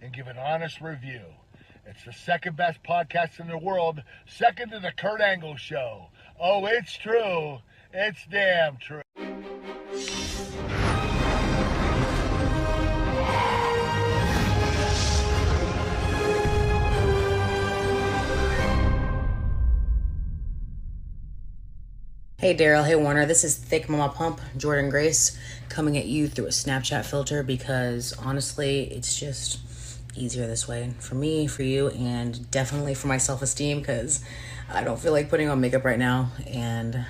and give an honest review. It's the second best podcast in the world, second to the Kurt Angle Show. Oh, it's true. It's damn true. Hey Daryl, hey Warner, this is Thick Mama Pump, Jordan Grace, coming at you through a Snapchat filter because honestly, it's just easier this way for me, for you, and definitely for my self-esteem because I don't feel like putting on makeup right now, and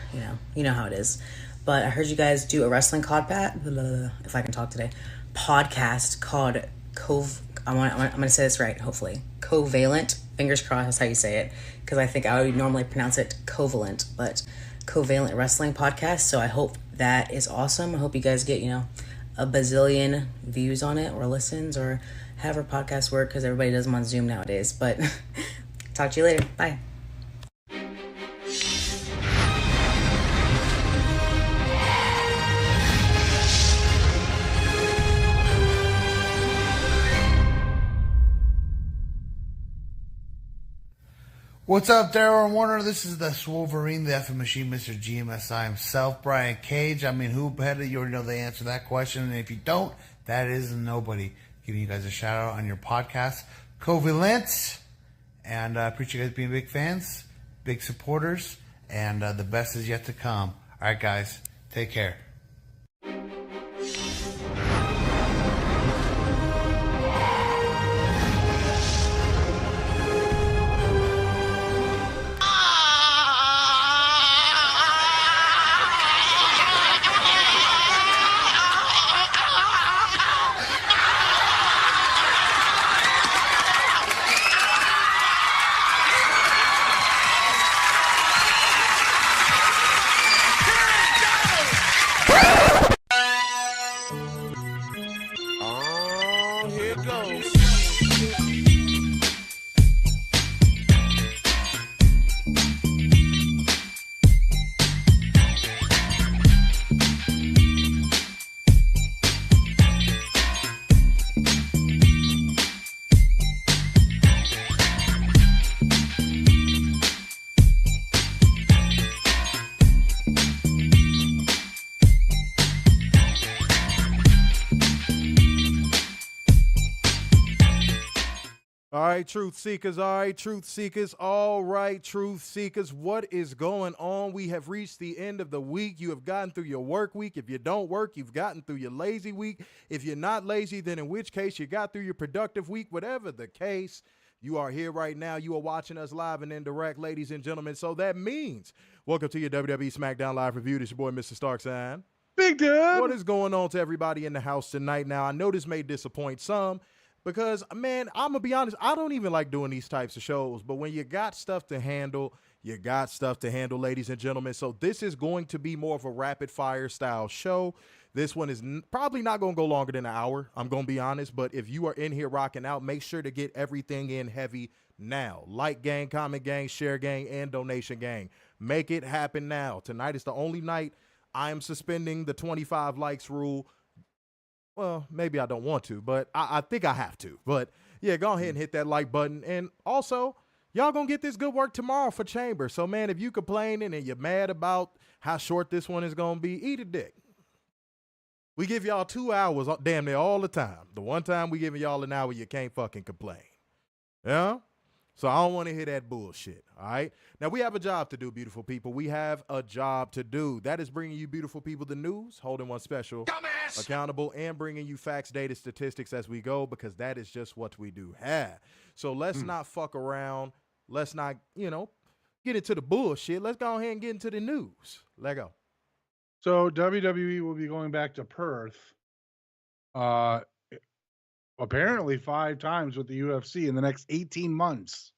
you know how it is. But I heard you guys do a wrestling if I can talk today, podcast called I'm gonna say this right, hopefully. Covalent, fingers crossed, that's how you say it, because I think I would normally pronounce it Covalent, but Covalent Wrestling Podcast. So I hope that is awesome. I hope you guys get, a bazillion views on it or listens or however podcasts work, because everybody does them on Zoom nowadays. But talk to you later. Bye. What's up, Daryl and Warner? This is the Swolverine, the effing machine, Mr. GMSI himself, Brian Cage. I mean, who better? You already know the answer to that question. And if you don't, that is nobody. Giving you guys a shout out on your podcast, Covalent. And I appreciate you guys being big fans, big supporters, and the best is yet to come. All right, guys, take care. Truth seekers, all right, truth seekers, all right, truth seekers, what is going on? We have reached the end of the week. You have gotten through your work week. If you don't work, you've gotten through your lazy week. If you're not lazy, then in which case you got through your productive week. Whatever the case, you are here right now. You are watching us live and indirect, ladies and gentlemen. So that means welcome to your WWE SmackDown live review. This is your boy, Mr. Starksign. Big dude. What is going on to everybody in the house tonight? Now, I know this may disappoint some, because, man, I'm going to be honest, I don't even like doing these types of shows. But when you got stuff to handle, you got stuff to handle, ladies and gentlemen. So this is going to be more of a rapid-fire style show. This one is probably not going to go longer than an hour, I'm going to be honest. But if you are in here rocking out, make sure to get everything in heavy now. Like gang, comment gang, share gang, and donation gang. Make it happen now. Tonight is the only night I am suspending the 25 likes rule. Well, maybe I don't want to, but I think I have to. But, yeah, go ahead and hit that like button. And also, y'all going to get this good work tomorrow for Chamber. So, man, if you complaining and you're mad about how short this one is going to be, eat a dick. We give y'all 2 hours damn near all the time. The one time we giving y'all an hour, you can't fucking complain. Yeah? So I don't want to hear that bullshit, all right? Now, we have a job to do, beautiful people. We have a job to do. That is bringing you beautiful people the news, holding one special accountable, and bringing you facts, data, statistics as we go, because that is just what we do have. So let's not fuck around. Let's not, get into the bullshit. Let's go ahead and get into the news. Let go. So WWE will be going back to Perth apparently 5 times with the UFC in the next 18 months.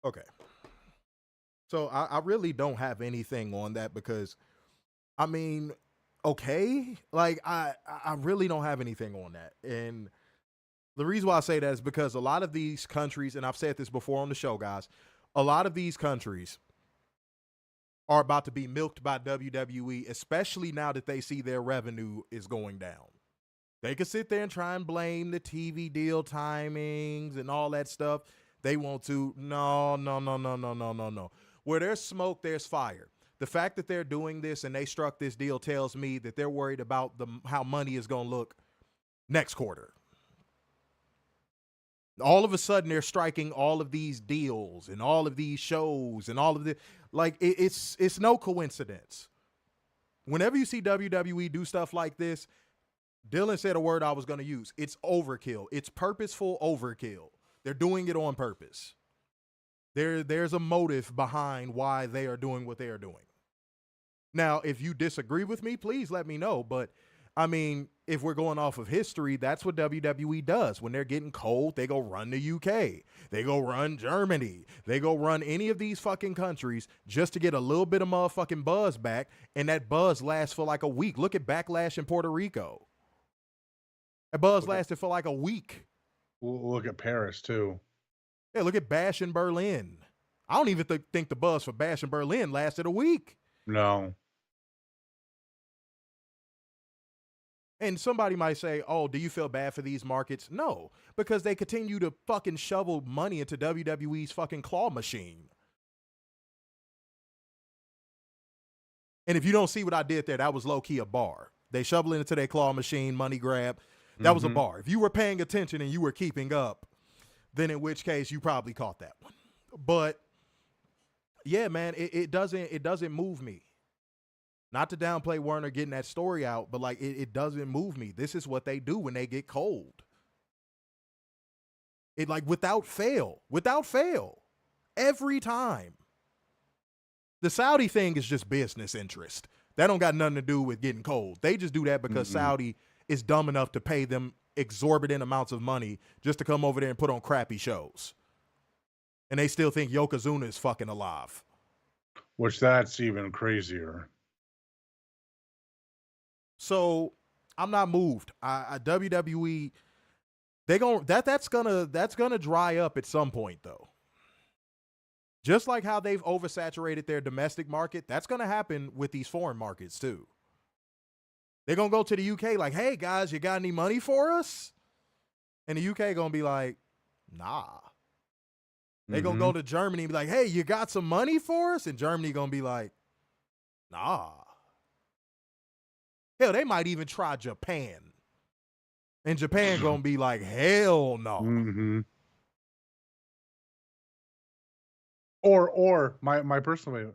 Okay. So I really don't have anything on that because, I mean, okay. Like, I really don't have anything on that. And the reason why I say that is because a lot of these countries, and I've said this before on the show, guys, a lot of these countries are about to be milked by WWE, especially now that they see their revenue is going down. They could sit there and try and blame the TV deal timings and all that stuff. They want to. No. Where there's smoke, there's fire. The fact that they're doing this and they struck this deal tells me that they're worried about how money is going to look next quarter. All of a sudden, they're striking all of these deals and all of these shows and all of the it's no coincidence. Whenever you see WWE do stuff like this, Dylan said a word I was going to use. It's overkill. It's purposeful overkill. They're doing it on purpose. There's a motive behind why they are doing what they are doing. Now, if you disagree with me, please let me know. But I mean, if we're going off of history, that's what WWE does. When they're getting cold, they go run the UK. They go run Germany. They go run any of these fucking countries just to get a little bit of motherfucking buzz back. And that buzz lasts for like a week. Look at Backlash in Puerto Rico. That buzz lasted for like a week. We'll look at Paris, too. Yeah, look at Bash in Berlin. I don't even think the buzz for Bash in Berlin lasted a week. No. And somebody might say, oh, do you feel bad for these markets? No, because they continue to fucking shovel money into WWE's fucking claw machine. And if you don't see what I did there, that was low-key a bar. They shovel it into their claw machine, money grab. That was a bar. If you were paying attention and you were keeping up, then in which case you probably caught that one. But yeah, man, it doesn't move me. Not to downplay Werner getting that story out, but like it doesn't move me. This is what they do when they get cold. It like without fail, every time. The Saudi thing is just business interest. That don't got nothing to do with getting cold. They just do that because Saudi is dumb enough to pay them exorbitant amounts of money just to come over there and put on crappy shows. And they still think Yokozuna is fucking alive. Which that's even crazier. So I'm not moved. WWE, that's gonna dry up at some point though. Just like how they've oversaturated their domestic market, that's gonna happen with these foreign markets too. They're going to go to the UK like, hey, guys, you got any money for us? And the UK going to be like, nah. They're going to go to Germany and be like, hey, you got some money for us? And Germany going to be like, nah. Hell, they might even try Japan. And Japan going to be like, hell no. Or my personal way,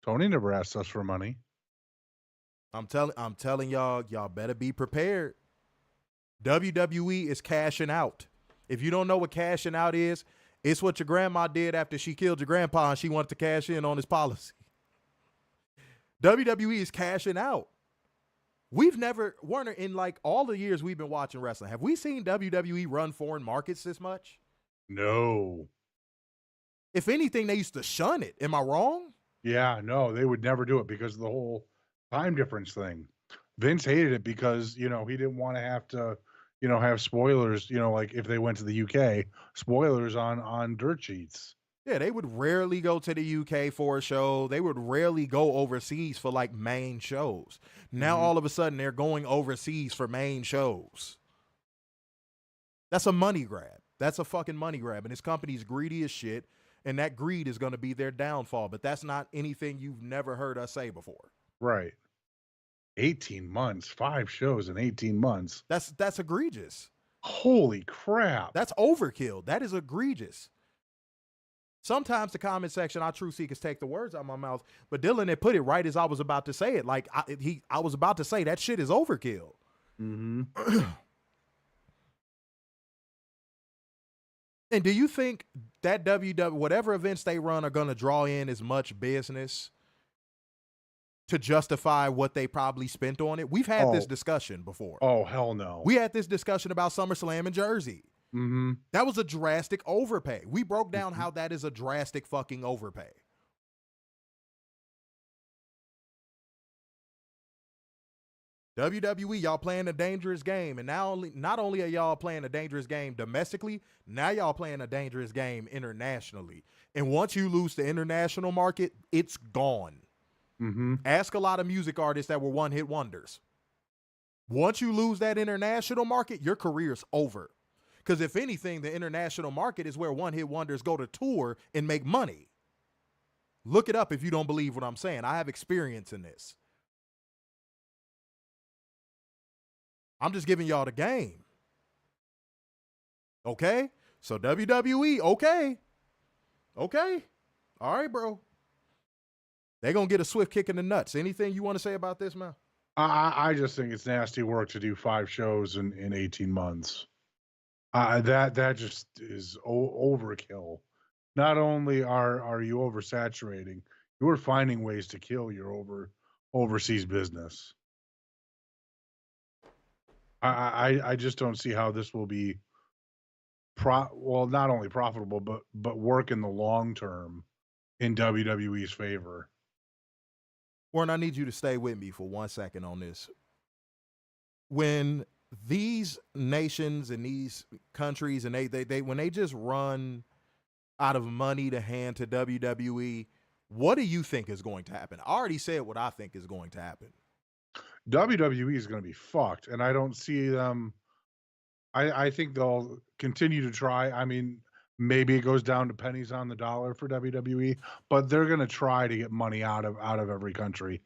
Tony never asked us for money. I'm telling y'all better be prepared. WWE is cashing out. If you don't know what cashing out is, it's what your grandma did after she killed your grandpa and she wanted to cash in on his policy. WWE is cashing out. We've never, Warner, in like all the years we've been watching wrestling, have we seen WWE run foreign markets this much? No. If anything, they used to shun it. Am I wrong? Yeah, no, they would never do it because of the whole time difference thing. Vince hated it because, he didn't want to have to, have spoilers, like if they went to the UK, spoilers on dirt sheets. Yeah, they would rarely go to the UK for a show. They would rarely go overseas for like main shows. Now all of a sudden they're going overseas for main shows. That's a money grab. That's a fucking money grab. And this company's greedy as shit. And that greed is going to be their downfall. But that's not anything you've never heard us say before. Right. 18 months, 5 shows in 18 months. That's egregious. Holy crap. That's overkill. That is egregious. Sometimes the comment section, our truth seekers take the words out of my mouth, but Dylan had put it right as I was about to say it. Like I was about to say that shit is overkill. And do you think that whatever events they run are going to draw in as much business to justify what they probably spent on it? We've had this discussion before. Oh, hell no. We had this discussion about SummerSlam in Jersey. That was a drastic overpay. We broke down how that is a drastic fucking overpay. WWE, y'all playing a dangerous game. And not only are y'all playing a dangerous game domestically, now y'all playing a dangerous game internationally. And once you lose the international market, it's gone. Ask a lot of music artists that were one-hit wonders. Once you lose that international market, your career's over. Because if anything, the international market is where one-hit wonders go to tour and make money. Look it up if you don't believe what I'm saying. I have experience in this. I'm just giving y'all the game. Okay? So WWE, okay. Okay. All right, bro. They're going to get a swift kick in the nuts. Anything you want to say about this, man? I just think it's nasty work to do 5 shows in 18 months. That just is overkill. Not only are you oversaturating, you're finding ways to kill your overseas business. I just don't see how this will be not only profitable but work in the long term in WWE's favor. Warren, I need you to stay with me for 1 second on this. When these nations and these countries and they when they just run out of money to hand to WWE, what do you think is going to happen? I already said what I think is going to happen. WWE is going to be fucked, and I don't see them. I think they'll continue to try. I mean, maybe it goes down to pennies on the dollar for WWE, but they're going to try to get money out of every country,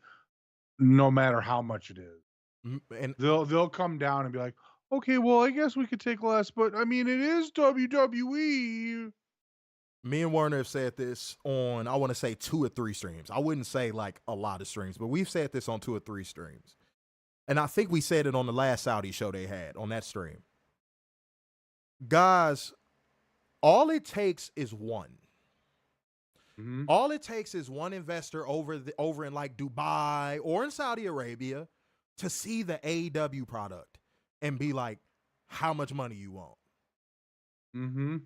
no matter how much it is. And they'll come down and be like, okay, well, I guess we could take less, but I mean, it is WWE. Me and Werner have said this on, I want to say 2 or 3 streams. I wouldn't say like a lot of streams, but we've said this on 2 or 3 streams. And I think we said it on the last Saudi show they had on that stream. Guys, all it takes is one. Mm-hmm. All it takes is one investor over in like Dubai or in Saudi Arabia to see the AEW product and be like, how much money you want? Mm-hmm.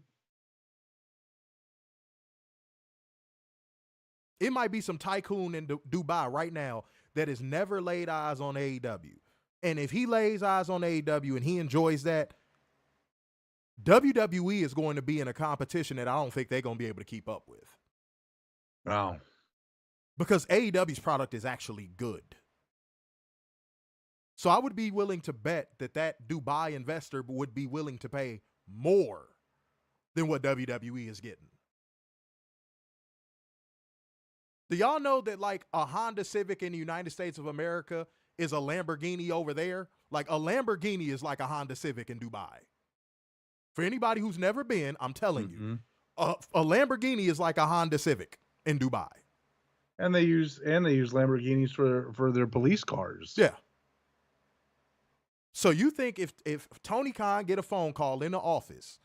It might be some tycoon in Dubai right now that has never laid eyes on AEW. And if he lays eyes on AEW and he enjoys that, WWE is going to be in a competition that I don't think they're going to be able to keep up with. Wow. Because AEW's product is actually good. So I would be willing to bet that Dubai investor would be willing to pay more than what WWE is getting. Do y'all know that like a Honda Civic in the United States of America is a Lamborghini over there? Like a Lamborghini is like a Honda Civic in Dubai. For anybody who's never been, I'm telling you, a Lamborghini is like a Honda Civic in Dubai. And they use Lamborghinis for their police cars. Yeah. So you think if Tony Khan get a phone call in the office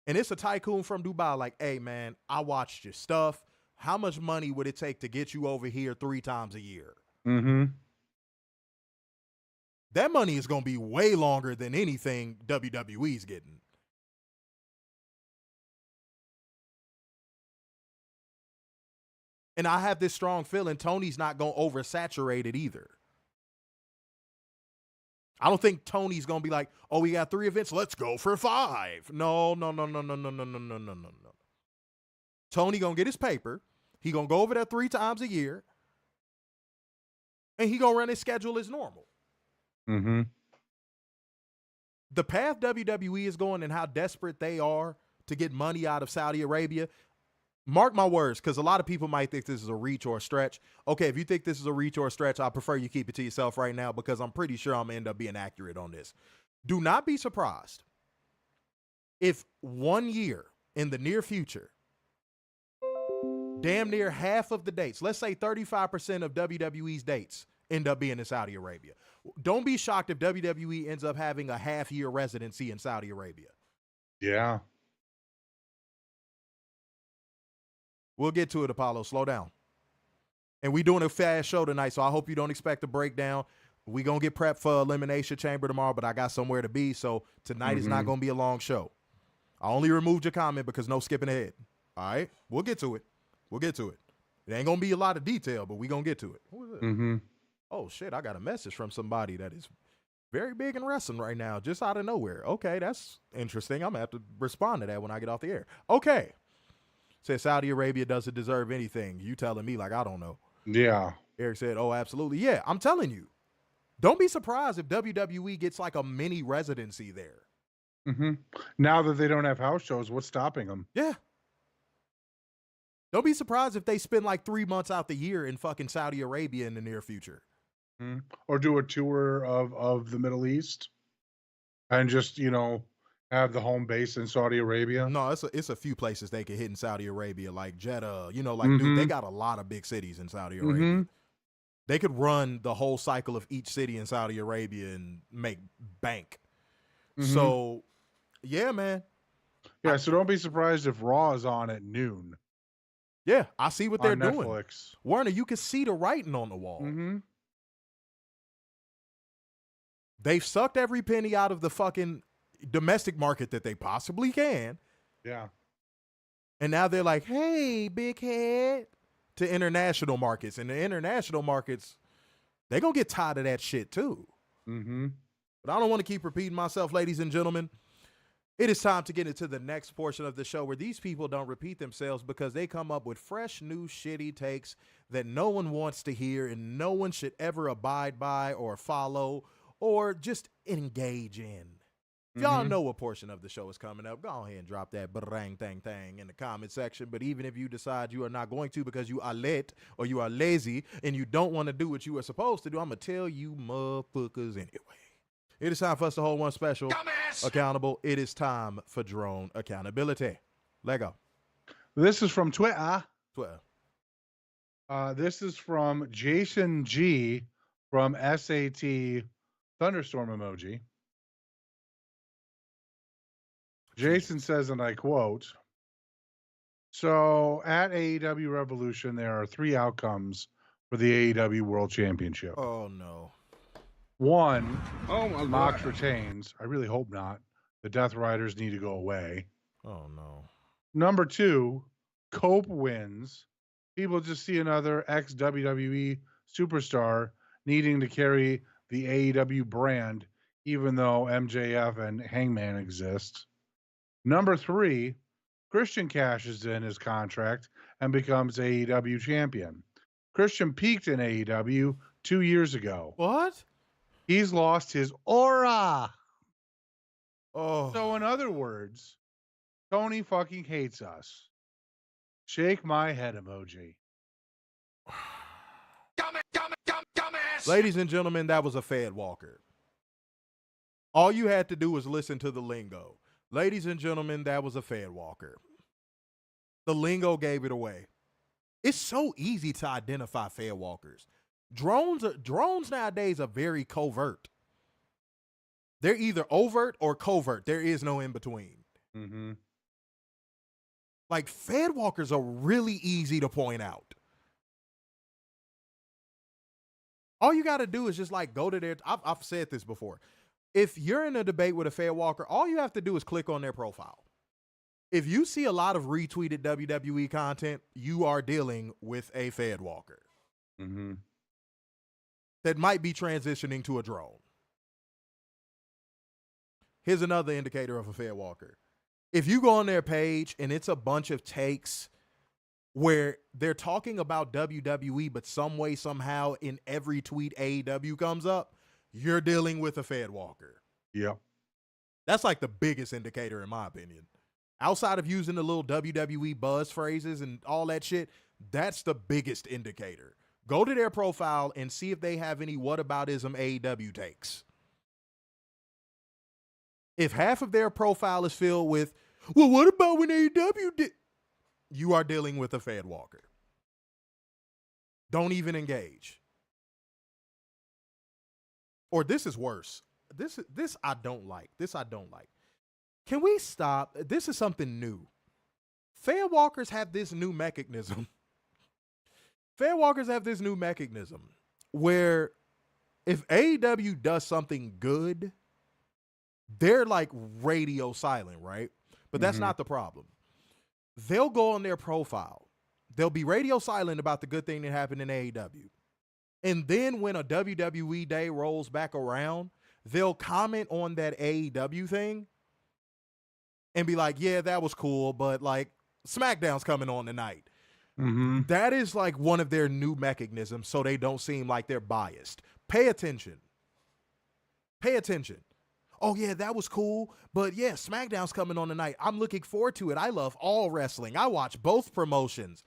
and it's a tycoon from Dubai, like, hey man, I watched your stuff. How much money would it take to get you over here 3 times a year? Mm-hmm. That money is going to be way longer than anything WWE's getting. And I have this strong feeling Tony's not going to oversaturate it either. I don't think Tony's going to be like, oh, we got 3 events. Let's go for 5. No. Tony going to get his paper. He going to go over there 3 times a year. And he going to run his schedule as normal. Mm-hmm. The path WWE is going and how desperate they are to get money out of Saudi Arabia, mark my words, because a lot of people might think this is a reach or a stretch. Okay, if you think this is a reach or a stretch, I prefer you keep it to yourself right now because I'm pretty sure I'm going to end up being accurate on this. Do not be surprised if 1 year in the near future, damn near half of the dates, let's say 35% of WWE's dates end up being in Saudi Arabia. Don't be shocked if WWE ends up having a half-year residency in Saudi Arabia. Yeah. We'll get to it, Apollo. Slow down. And we doing a fast show tonight, so I hope you don't expect a breakdown. We going to get prepped for Elimination Chamber tomorrow, but I got somewhere to be, so tonight is not going to be a long show. I only removed your comment because no skipping ahead. All right? We'll get to it. We'll get to it. It ain't going to be a lot of detail, but we going to get to it. Who is it? Mm-hmm. Oh, shit, I got a message from somebody that is very big in wrestling right now, just out of nowhere. Okay, that's interesting. I'm going to have to respond to that when I get off the air. Okay. Said Saudi Arabia doesn't deserve anything. You telling me like I don't know. Yeah. Eric said, oh, absolutely. Yeah, I'm telling you. Don't be surprised if WWE gets like a mini residency there. Mm-hmm. Now that they don't have house shows, what's stopping them? Yeah. Don't be surprised if they spend like 3 months out the year in fucking Saudi Arabia in the near future. Mm-hmm. Or do a tour of the Middle East and just, have the home base in Saudi Arabia. No, it's a few places they could hit in Saudi Arabia, like Jeddah. Dude, they got a lot of big cities in Saudi Arabia. Mm-hmm. They could run the whole cycle of each city in Saudi Arabia and make bank. Mm-hmm. So, yeah, man. Yeah, so don't be surprised if Raw is on at noon. Yeah, I see what they're doing. Netflix. Werner, you can see the writing on the wall. Mm-hmm. They've sucked every penny out of the fucking domestic market that they possibly can. Yeah. And now they're like, hey, big head, to international markets. And the international markets, they're going to get tired of that shit too. Mm-hmm. But I don't want to keep repeating myself, ladies and gentlemen. It is time to get into the next portion of the show where these people don't repeat themselves because they come up with fresh, new, shitty takes that no one wants to hear and no one should ever abide by or follow or just engage in. If y'all know what portion of the show is coming up, go ahead and drop that bang thang thang in the comment section. But even if you decide you are not going to because you are late or you are lazy and you don't want to do what you are supposed to do, I'm going to tell you motherfuckers anyway. It is time for us to hold one special accountable. It is time for drone accountability. Lego. This is from Twitter. Twitter. This is from Jason G from SAT Thunderstorm emoji. Jason says, and I quote, so at AEW Revolution, there are 3 outcomes for the AEW World Championship. Oh, no. 1, my Mox God. retains. I really hope not. The Death Riders need to go away. Oh, no. Number 2, Cope wins. People just see another ex-WWE superstar needing to carry the AEW brand, even though MJF and Hangman exist. Number 3, Christian cashes in his contract and becomes AEW champion. Christian peaked in AEW 2 years ago. What? He's lost his aura. Oh. So in other words, Tony fucking hates us. Shake my head emoji. Dumbass. Ladies and gentlemen, that was a Fed Walker. All you had to do was listen to the lingo. Ladies and gentlemen, that was a Fed Walker. The lingo gave it away. It's so easy to identify Fed Walkers. Drones nowadays are very covert. They're either overt or covert. There is no in between. Mm-hmm. Like, Fed Walkers are really easy to point out. All you got to do is just like go to their, I've said this before. If you're in a debate with a Fed Walker, all you have to do is click on their profile. If you see a lot of retweeted WWE content, you are dealing with a Fed Walker. Mm-hmm. That might be transitioning to a drone. Here's another indicator of a Fed Walker. If you go on their page and it's a bunch of takes where they're talking about WWE, but some way, somehow, in every tweet AEW comes up, you're dealing with a Fed Walker. Yep. That's like the biggest indicator, in my opinion. Outside of using the little WWE buzz phrases and all that shit, that's the biggest indicator. Go to their profile and see if they have any whataboutism AEW takes. If half of their profile is filled with, well, what about when AEW did? You are dealing with a Fed Walker. Don't even engage. Or this is worse. This I don't like. This I don't like. Can we stop? This is something new. Fed Walkers have this new mechanism. Fed Walkers have this new mechanism where if AEW does something good, they're like radio silent, right? But that's not the problem. They'll go on their profile. They'll be radio silent about the good thing that happened in AEW. And then when a WWE day rolls back around, they'll comment on that AEW thing and be like, yeah, that was cool, but like SmackDown's coming on tonight. Mm-hmm. That is like one of their new mechanisms so they don't seem like they're biased. Pay attention. Pay attention. Oh, yeah, that was cool. But yeah, SmackDown's coming on tonight. I'm looking forward to it. I love all wrestling. I watch both promotions.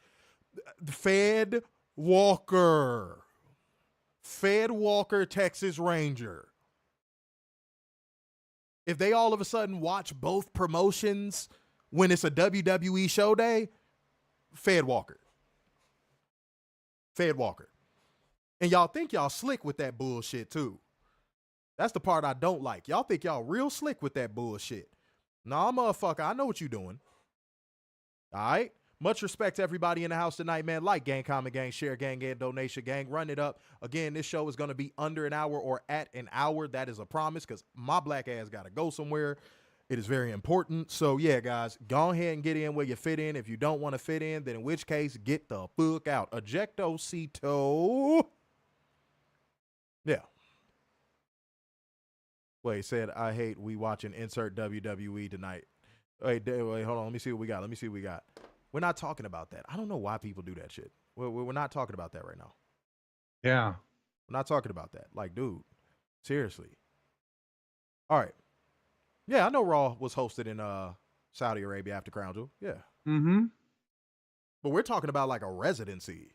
Fed Walker, Texas Ranger. If they all of a sudden watch both promotions when it's a WWE show day, Fed Walker. And y'all think y'all slick with that bullshit too. That's the part I don't like. Y'all think y'all real slick with that bullshit. Nah, motherfucker, I know what you doing. All right? Much respect to everybody in the house tonight, man. Like gang, comment gang, share gang, and donation gang. Run it up. Again, this show is going to be under an hour or at an hour. That is a promise because my black ass got to go somewhere. It is very important. So, yeah, guys, go ahead and get in where you fit in. If you don't want to fit in, then in which case, get the fuck out. Ejectocito. Yeah. Wait, said, I hate we watching insert WWE tonight. Wait, hold on. Let me see what we got. We're not talking about that. I don't know why people do that shit. We're not talking about that right now. Yeah. We're not talking about that. Like, dude, seriously. All right. Yeah, I know Raw was hosted in Saudi Arabia after Crown Jewel. Yeah. Mm-hmm. But we're talking about like a residency.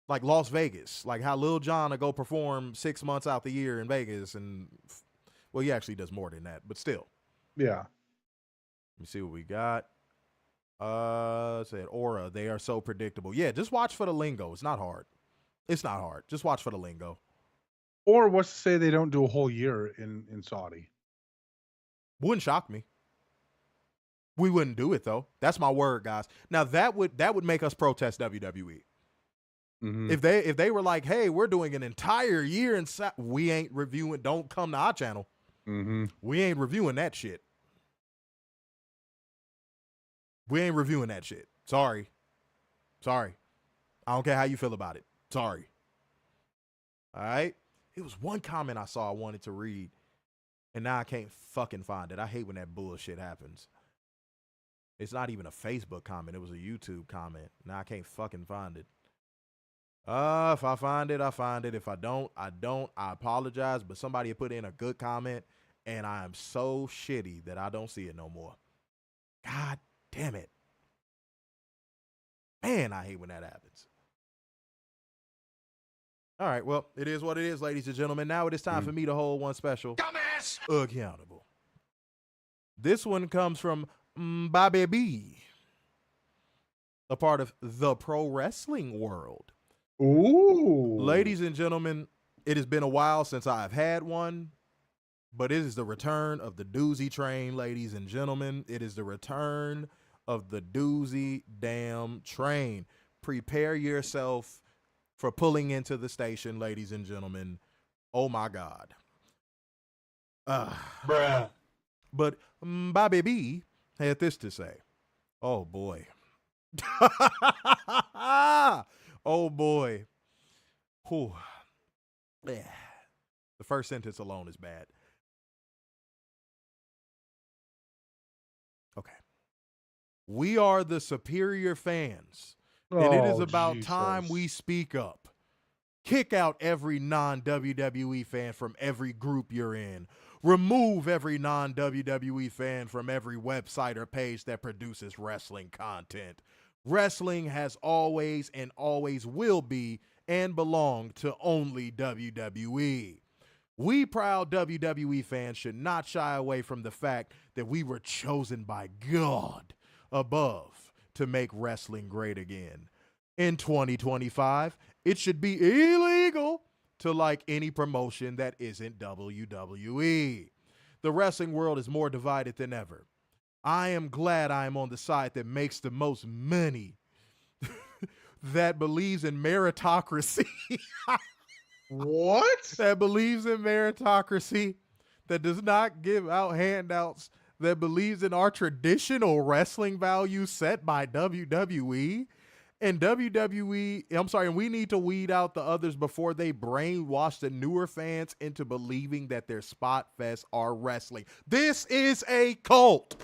Like Las Vegas. Like how Lil Jon will go perform 6 months out the year in Vegas. And, well, he actually does more than that. But still. Yeah. Let me see what we got. Said Aura, they are so predictable. Yeah, just watch for the lingo. It's not hard. Just watch for the lingo. Or what's to say they don't do a whole year in Saudi? Wouldn't shock me. We wouldn't do it though. That's my word, guys. Now that would make us protest WWE. Mm-hmm. If they were like, hey, we're doing an entire year in we ain't reviewing. Don't come to our channel. Mm-hmm. We ain't reviewing that shit. Sorry. I don't care how you feel about it. Sorry. All right. It was one comment I saw I wanted to read, and now I can't fucking find it. I hate when that bullshit happens. It's not even a Facebook comment. It was a YouTube comment. Now I can't fucking find it. If I find it, I find it. If I don't, I don't. I apologize, but somebody had put in a good comment, and I am so shitty that I don't see it no more. God damn it. Man, I hate when that happens. All right, well, it is what it is, ladies and gentlemen. Now it is time for me to hold one special. Dumbass! Accountable. This one comes from Bobby B, a part of the pro wrestling world. Ooh. Ladies and gentlemen, it has been a while since I've had one, but it is the return of the doozy train, ladies and gentlemen. It is the return of the doozy damn train. Prepare yourself for pulling into the station, ladies and gentlemen. Oh my God. Bruh. But Bobby B had this to say. Oh boy. Oh boy. Whew. Yeah. The first sentence alone is bad. Okay. We are the superior fans. And it is about time we speak up. Kick out every non-WWE fan from every group you're in. Remove every non-WWE fan from every website or page that produces wrestling content. Wrestling has always and always will be and belong to only WWE. We proud WWE fans should not shy away from the fact that we were chosen by God above to make wrestling great again. In 2025, it should be illegal to like any promotion that isn't WWE. The wrestling world is more divided than ever. I am glad I am on the side that makes the most money, that believes in meritocracy. What? That believes in meritocracy, that does not give out handouts, that believes in our traditional wrestling values set by WWE. And and we need to weed out the others before they brainwash the newer fans into believing that their spot fests are wrestling. This is a cult.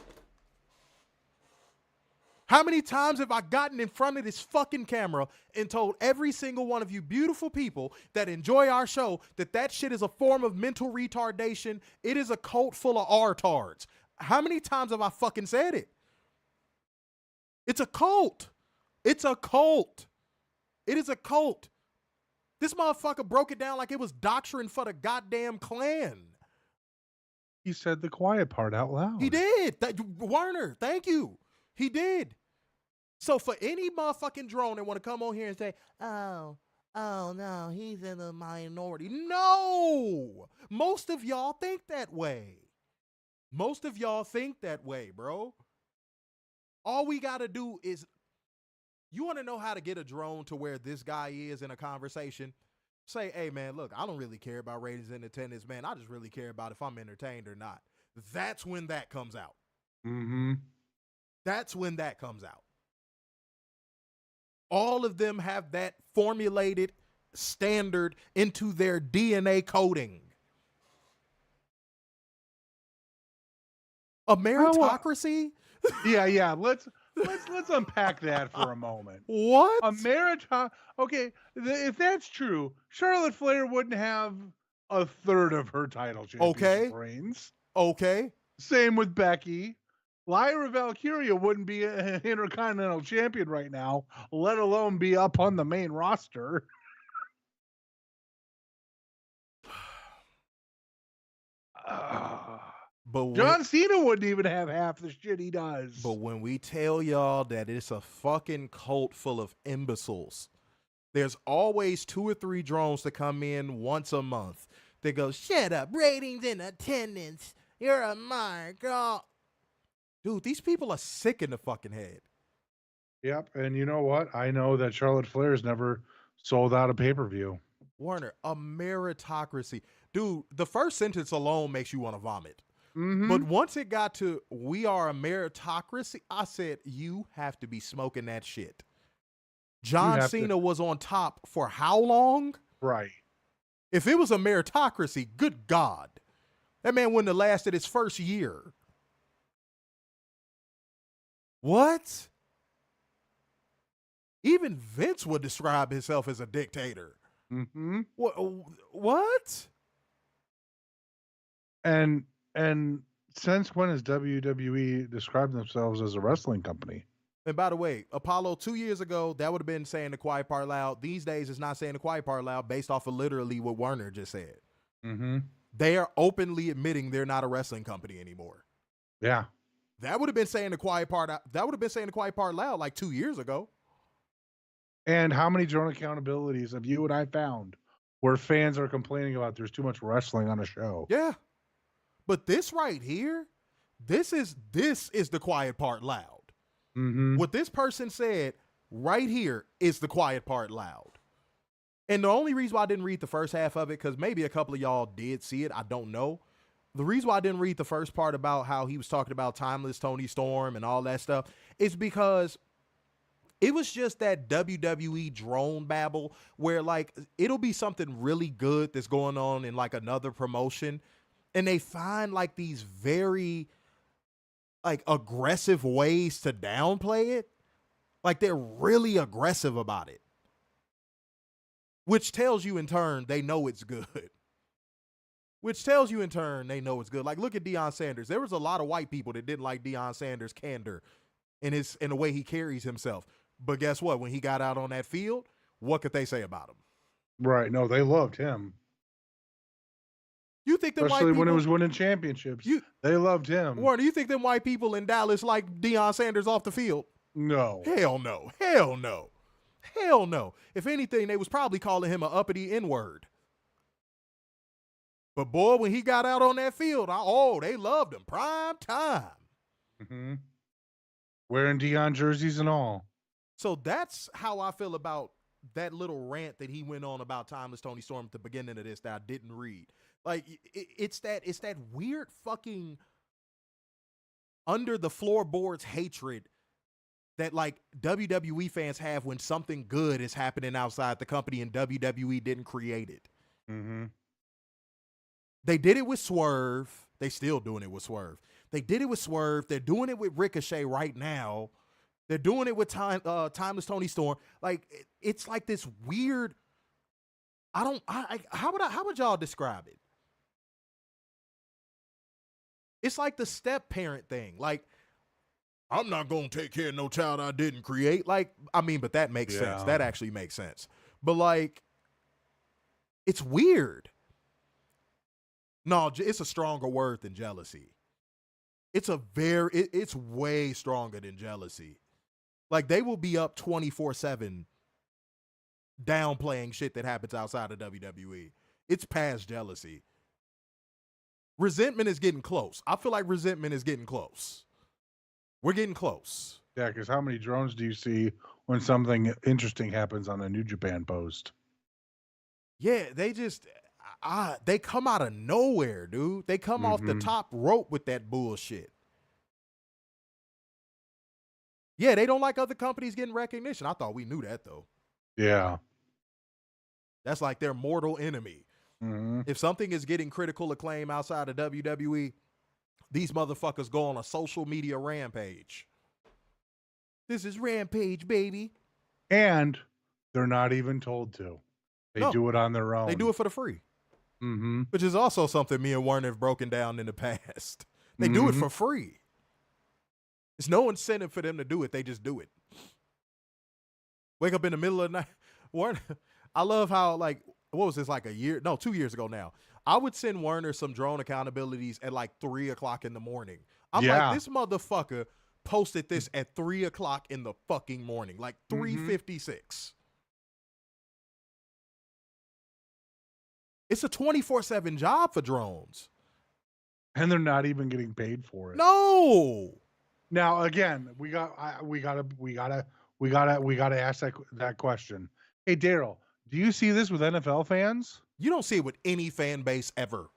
How many times have I gotten in front of this fucking camera and told every single one of you beautiful people that enjoy our show that shit is a form of mental retardation? It is a cult full of artards. How many times have I fucking said it? It's a cult. It's a cult. It is a cult. This motherfucker broke it down like it was doctrine for the goddamn Klan. He said the quiet part out loud. He did. Werner, thank you. He did. So for any motherfucking drone that want to come on here and say, oh no, he's in the minority. No! Most of y'all think that way. Most of y'all think that way, bro. All we got to do is, you want to know how to get a drone to where this guy is in a conversation? Say, hey, man, look, I don't really care about ratings and attendance, man. I just really care about if I'm entertained or not. That's when that comes out. Mm-hmm. That's when that comes out. All of them have that formulated standard into their DNA coding. A meritocracy? Yeah. Let's unpack that for a moment. What? Okay, if that's true, Charlotte Flair wouldn't have a third of her title championship reigns. Okay. Same with Becky. Lyra Valkyria wouldn't be an Intercontinental Champion right now, let alone be up on the main roster. But John Cena wouldn't even have half the shit he does. But when we tell y'all that it's a fucking cult full of imbeciles, there's always 2 or 3 drones that come in once a month. They go, shut up, ratings and attendance. You're a mark. Oh. Dude, these people are sick in the fucking head. Yep, and you know what? I know that Charlotte Flair's never sold out a pay-per-view. Warner, a meritocracy. Dude, the first sentence alone makes you want to vomit. Mm-hmm. But once it got to, we are a meritocracy, I said, you have to be smoking that shit. John Cena was on top for how long? Right. If it was a meritocracy, good God. That man wouldn't have lasted his first year. What? Even Vince would describe himself as a dictator. Mm-hmm. What? And since when has WWE described themselves as a wrestling company? And by the way, Apollo 2 years ago, that would have been saying the quiet part loud. These days, it's not saying the quiet part loud based off of literally what Werner just said. Mm-hmm. They are openly admitting they're not a wrestling company anymore. Yeah. That would have been saying the quiet part. That would have been saying the quiet part loud like 2 years ago. And how many drone accountabilities have you and I found where fans are complaining about there's too much wrestling on a show? Yeah. But this right here, this is the quiet part loud. Mm-hmm. What this person said right here is the quiet part loud. And the only reason why I didn't read the first half of it, because maybe a couple of y'all did see it, I don't know. The reason why I didn't read the first part about how he was talking about timeless Tony Storm and all that stuff is because it was just that WWE drone babble where like it'll be something really good that's going on in like another promotion, and they find like these very like aggressive ways to downplay it. Like they're really aggressive about it, which tells you in turn they know it's good. Which tells you in turn they know it's good. Like look at Deion Sanders. There was a lot of white people that didn't like Deion Sanders' candor in the way he carries himself. But guess what? When he got out on that field, what could they say about him? Right. No, they loved him. You think that especially white people, when it was winning championships, they loved him. Warner, you think them white people in Dallas like Deion Sanders off the field? No. Hell no. Hell no. Hell no. If anything, they was probably calling him an uppity N-word. But boy, when he got out on that field, they loved him. Prime time. Mm-hmm. Wearing Deion jerseys and all. So that's how I feel about that little rant that he went on about timeless Tony Storm at the beginning of this that I didn't read. Like it's that weird fucking under the floorboards hatred that like WWE fans have when something good is happening outside the company and WWE didn't create it. Mm-hmm. They did it with Swerve. They still doing it with Swerve. They did it with Swerve. They're doing it with Ricochet right now. They're doing it with Timeless Tony Storm. Like, it's like this weird. How would y'all describe it? It's like the step parent thing. Like, I'm not going to take care of no child I didn't create. Like, I mean, but that makes sense. That actually makes sense. But like, it's weird. No, it's a stronger word than jealousy. It's way stronger than jealousy. Like, they will be up 24/7 downplaying shit that happens outside of WWE. It's past jealousy. Resentment is getting close. I feel like resentment is getting close. We're getting close. Yeah, because how many drones do you see when something interesting happens on a New Japan post? Yeah, they just they come out of nowhere, dude. They come off the top rope with that bullshit. Yeah, they don't like other companies getting recognition. I thought we knew that, though. Yeah. That's like their mortal enemy. Mm-hmm. If something is getting critical acclaim outside of WWE, these motherfuckers go on a social media rampage. This is Rampage, baby. And they're not even told to. They do it on their own. They do it for the free. Mm-hmm. Which is also something me and Werner have broken down in the past. They do it for free. There's no incentive for them to do it. They just do it. Wake up in the middle of the night. Werner, I love how, like, what was this, like 2 years ago now. I would send Werner some drone accountabilities at like 3 o'clock in the morning. I'm like, this motherfucker posted this at 3 o'clock in the fucking morning, like 3:56. It's a 24/7 job for drones. And they're not even getting paid for it. No. Now again, we gotta ask that question. Hey Daryl, do you see this with NFL fans? You don't see it with any fan base ever.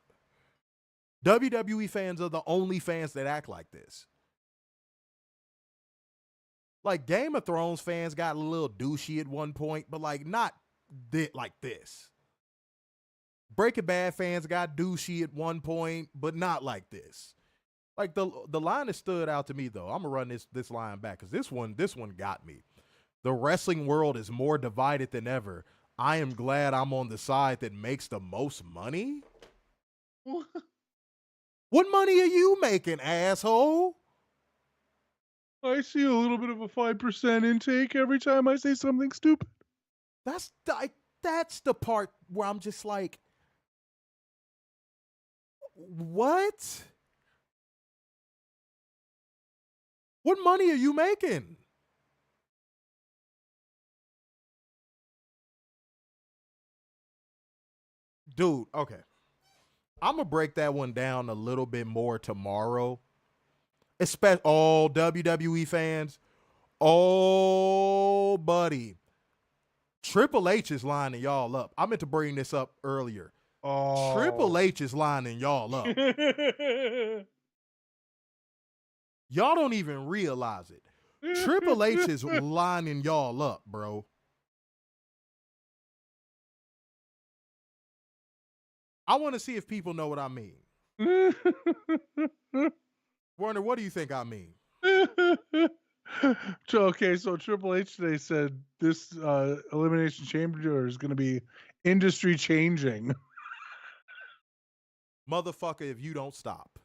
WWE fans are the only fans that act like this. Like, Game of Thrones fans got a little douchey at one point, but like not like this. Breaking Bad fans got douchey at one point, but not like this. Like, the line that stood out to me, though, I'm gonna run this line back because this one got me. The wrestling world is more divided than ever. I am glad I'm on the side that makes the most money. What money are you making, asshole? I see a little bit of a 5% intake every time I say something stupid. That's the part where I'm just like, what? What money are you making? Dude, okay. I'm going to break that one down a little bit more tomorrow. Especially all WWE fans. Oh, buddy. Triple H is lining y'all up. I meant to bring this up earlier. Oh. Triple H is lining y'all up. Y'all don't even realize it. Triple H is lining y'all up, bro. I want to see if people know what I mean. Warner, what do you think I mean? Okay, so Triple H today said this Elimination Chamber is going to be industry changing. Motherfucker, if you don't stop.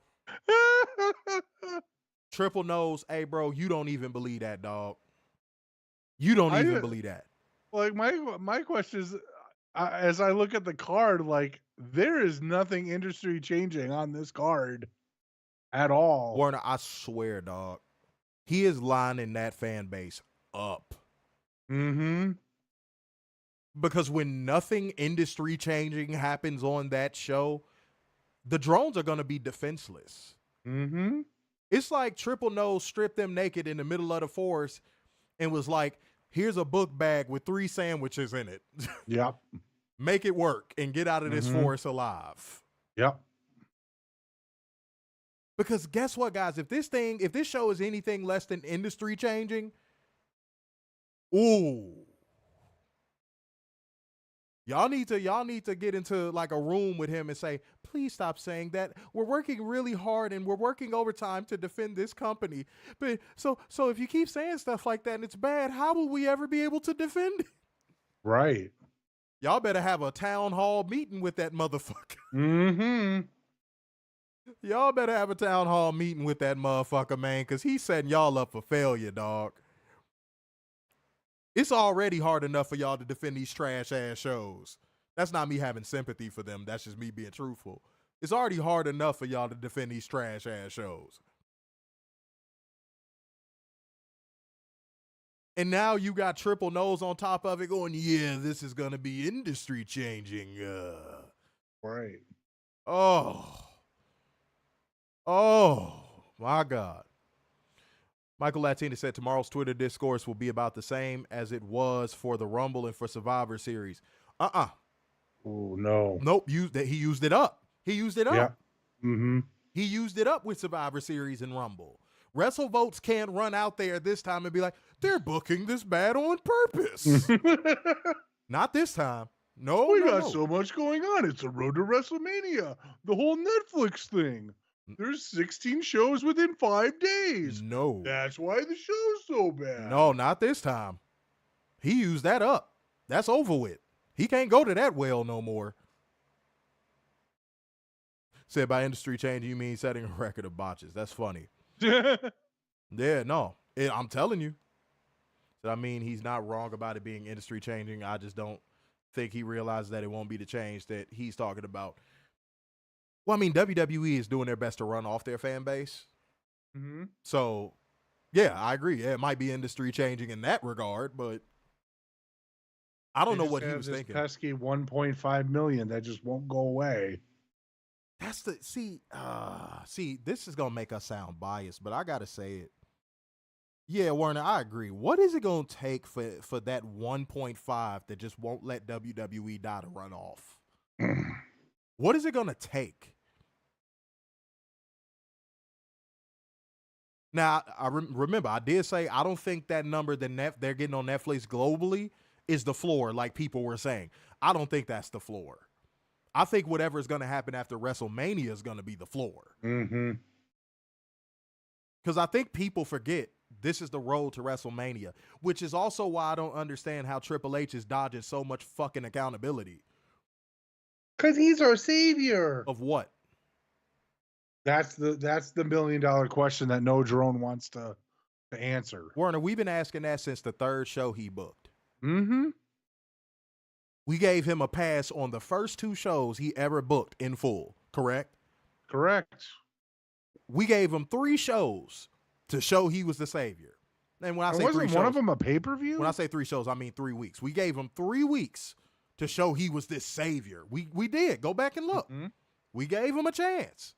Triple knows, hey, bro, you don't even believe that, dog. You don't even believe that. Like, my question is, as I look at the card, like, there is nothing industry changing on this card at all. Warner, I swear, dog. He is lining that fan base up. Mm-hmm. Because when nothing industry changing happens on that show, the drones are going to be defenseless. Mm-hmm. It's like Triple Nose stripped them naked in the middle of the forest and was like, here's a book bag with 3 sandwiches in it. Yep. Make it work and get out of this forest alive. Yep. Because guess what, guys? If this show is anything less than industry changing, ooh. Y'all need to get into like a room with him and say, please stop saying that. We're working really hard and we're working overtime to defend this company. But so if you keep saying stuff like that and it's bad, how will we ever be able to defend it? Right. Y'all better have a town hall meeting with that motherfucker. Mm-hmm. Y'all better have a town hall meeting with that motherfucker, man, because he's setting y'all up for failure, dog. It's already hard enough for y'all to defend these trash-ass shows. That's not me having sympathy for them. That's just me being truthful. It's already hard enough for y'all to defend these trash-ass shows. And now you got Triple Nose on top of it going, yeah, this is going to be industry changing. Right. Oh, my God. Michael Latina said tomorrow's Twitter discourse will be about the same as it was for the Rumble and for Survivor Series. Oh, no. Nope. He used it up. He used it up. Yeah. Mm-hmm. He used it up with Survivor Series and Rumble. Wrestle Votes can't run out there this time and be like, they're booking this bad on purpose. Not this time. No, we got so much going on. It's a road to WrestleMania. The whole Netflix thing. There's 16 shows within 5 days. No. That's why the show's so bad. No, not this time. He used that up. That's over with. He can't go to that well no more. Said by industry change, you mean setting a record of botches. That's funny. Yeah, no. I'm telling you. I mean, he's not wrong about it being industry changing. I just don't think he realizes that it won't be the change that he's talking about. Well, I mean, WWE is doing their best to run off their fan base. Mm-hmm. So, yeah, I agree. Yeah, it might be industry changing in that regard, but I don't know what he was thinking. Pesky 1.5 million that just won't go away. That's the see, this is gonna make us sound biased, but I gotta say it. Yeah, Werner, I agree. What is it gonna take for that 1.5 that just won't let WWE die to run off? What is it gonna take? Now, I remember I did say I don't think that number that they're getting on Netflix globally is the floor, like people were saying. I don't think that's the floor. I think whatever is going to happen after WrestleMania is going to be the floor. Mm-hmm. Because I think people forget this is the road to WrestleMania, which is also why I don't understand how Triple H is dodging so much fucking accountability. Because he's our savior. Of what? That's the $1 million question that no drone wants to answer. Werner, we've been asking that since the third show he booked. Mm-hmm. We gave him a pass on the first 2 shows he ever booked in full, correct? Correct. We gave him 3 shows to show he was the savior. And when I say 3 shows, one of them a pay-per-view? When I say 3 shows, I mean 3 weeks. We gave him 3 weeks to show he was this savior. We did. Go back and look. Mm-hmm. We gave him a chance.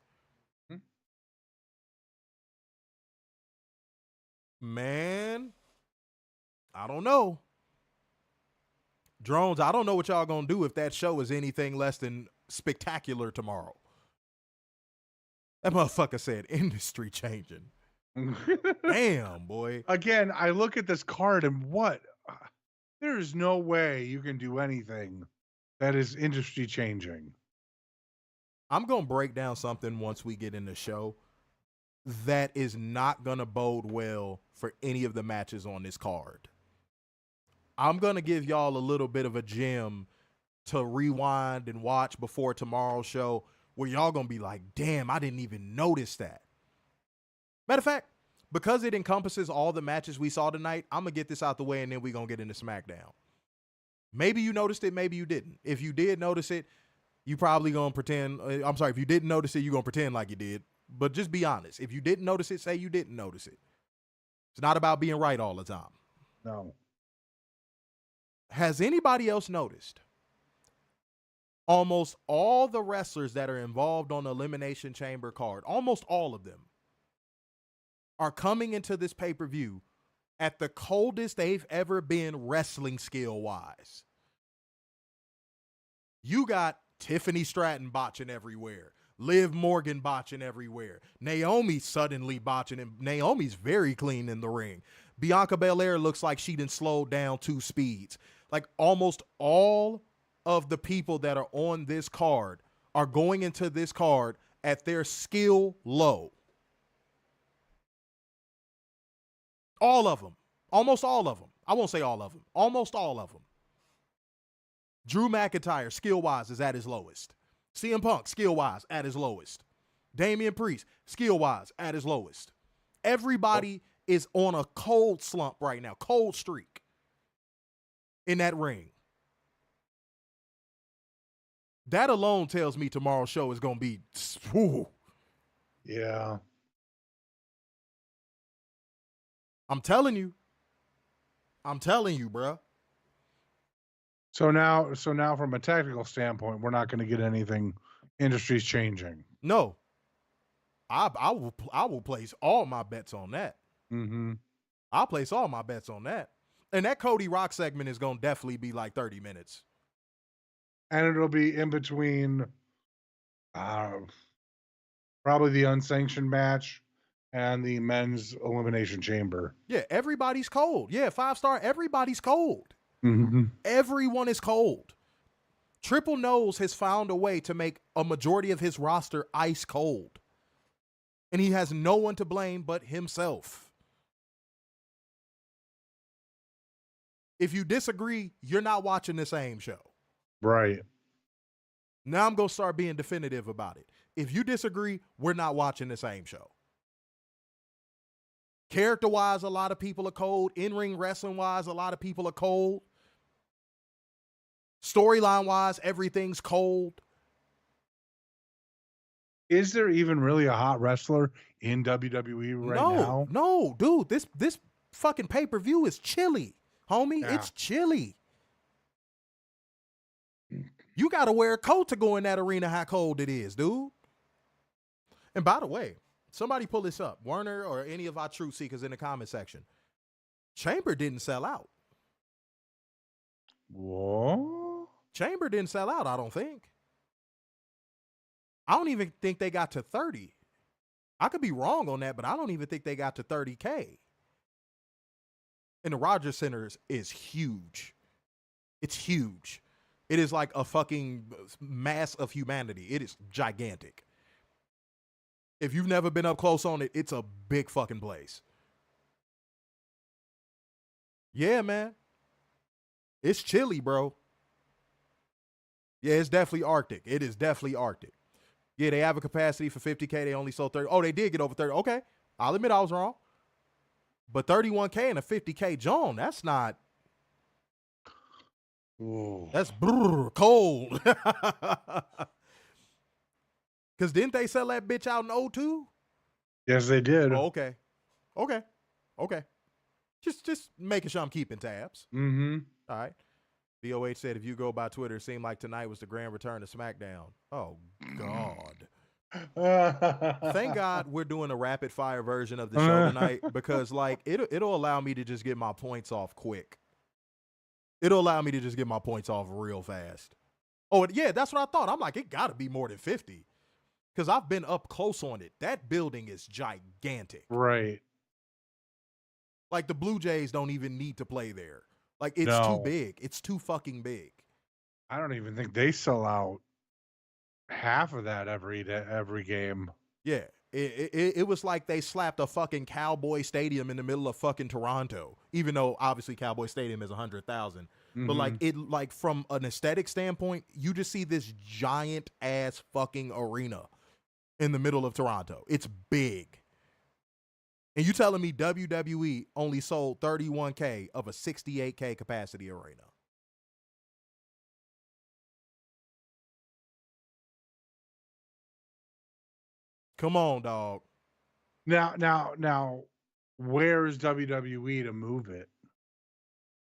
Mm-hmm. Man, I don't know. Drones, I don't know what y'all gonna do if that show is anything less than spectacular tomorrow. That motherfucker said industry changing. Damn, boy. Again, I look at this card and what? There is no way you can do anything that is industry changing. I'm gonna break down something once we get in the show that is not gonna bode well for any of the matches on this card. I'm going to give y'all a little bit of a gem to rewind and watch before tomorrow's show where y'all going to be like, damn, I didn't even notice that. Matter of fact, because it encompasses all the matches we saw tonight, I'm going to get this out the way and then we're going to get into SmackDown. Maybe you noticed it, maybe you didn't. If you did notice it, you probably going to pretend. I'm sorry, if you didn't notice it, you're going to pretend like you did. But just be honest. If you didn't notice it, say you didn't notice it. It's not about being right all the time. No. Has anybody else noticed almost all the wrestlers that are involved on the Elimination Chamber card, almost all of them, are coming into this pay-per-view at the coldest they've ever been wrestling skill-wise? You got Tiffany Stratton botching everywhere. Liv Morgan botching everywhere. Naomi suddenly botching, and Naomi's very clean in the ring. Bianca Belair looks like she done slowed down 2 speeds. Like almost all of the people that are on this card are going into this card at their skill low. All of them. Almost all of them. I won't say all of them. Almost all of them. Drew McIntyre, skill-wise, is at his lowest. CM Punk, skill-wise, at his lowest. Damian Priest, skill-wise, at his lowest. Everybody is on a cold slump right now, cold streak in that ring. That alone tells me tomorrow's show is going to be, whew. Yeah. I'm telling you, bro. So now from a technical standpoint, we're not going to get anything. Industry's changing. No. I will place all my bets on that. Mm-hmm. I'll place all my bets on that. And that Cody Rock segment is going to definitely be like 30 minutes. And it'll be in between probably the unsanctioned match and the men's elimination chamber. Yeah, everybody's cold. Yeah, 5-star, everybody's cold. Mm-hmm. Everyone is cold. Triple Nose has found a way to make a majority of his roster ice cold. And he has no one to blame but himself. If you disagree, you're not watching the same show. Right. Now I'm going to start being definitive about it. If you disagree, we're not watching the same show. Character-wise, a lot of people are cold. In-ring wrestling-wise, a lot of people are cold. Storyline-wise, everything's cold. Is there even really a hot wrestler in WWE now? No, dude. This fucking pay-per-view is chilly, homie. Yeah. It's chilly. You got to wear a coat to go in that arena how cold it is, dude. And by the way, somebody pull this up. Werner or any of our truth seekers in the comment section. Chamber didn't sell out. What? Chamber didn't sell out, I don't think. I don't even think they got to 30. I could be wrong on that, but I don't even think they got to 30K. And the Rogers Center is huge. It's huge. It is like a fucking mass of humanity. It is gigantic. If you've never been up close on it, it's a big fucking place. Yeah, man. It's chilly, bro. Yeah, it's definitely Arctic. It is definitely Arctic. Yeah, they have a capacity for 50K. They only sold 30. Oh, they did get over 30. Okay. I'll admit I was wrong. But 31K and a 50K John, that's not. Ooh. That's cold. Because didn't they sell that bitch out in 02? Yes, they did. Oh, okay. Just making sure I'm keeping tabs. Mm-hmm. All right. BOH said, if you go by Twitter, it seemed like tonight was the grand return to SmackDown. Oh, God. Thank God we're doing a rapid fire version of the show tonight because, like, it'll allow me to just get my points off quick. It'll allow me to just get my points off real fast. Oh, yeah, that's what I thought. I'm like, it got to be more than 50 because I've been up close on it. That building is gigantic. Right. Like, the Blue Jays don't even need to play there. Like, it's too big. It's too fucking big. I don't even think they sell out half of that every game. Yeah. It was like they slapped a fucking Cowboy Stadium in the middle of fucking Toronto, even though obviously Cowboy Stadium is 100,000. Mm-hmm. But like from an aesthetic standpoint, you just see this giant ass fucking arena in the middle of Toronto. It's big. And you telling me WWE only sold 31K of a 68K capacity arena? Come on, dog. Now, where is WWE to move it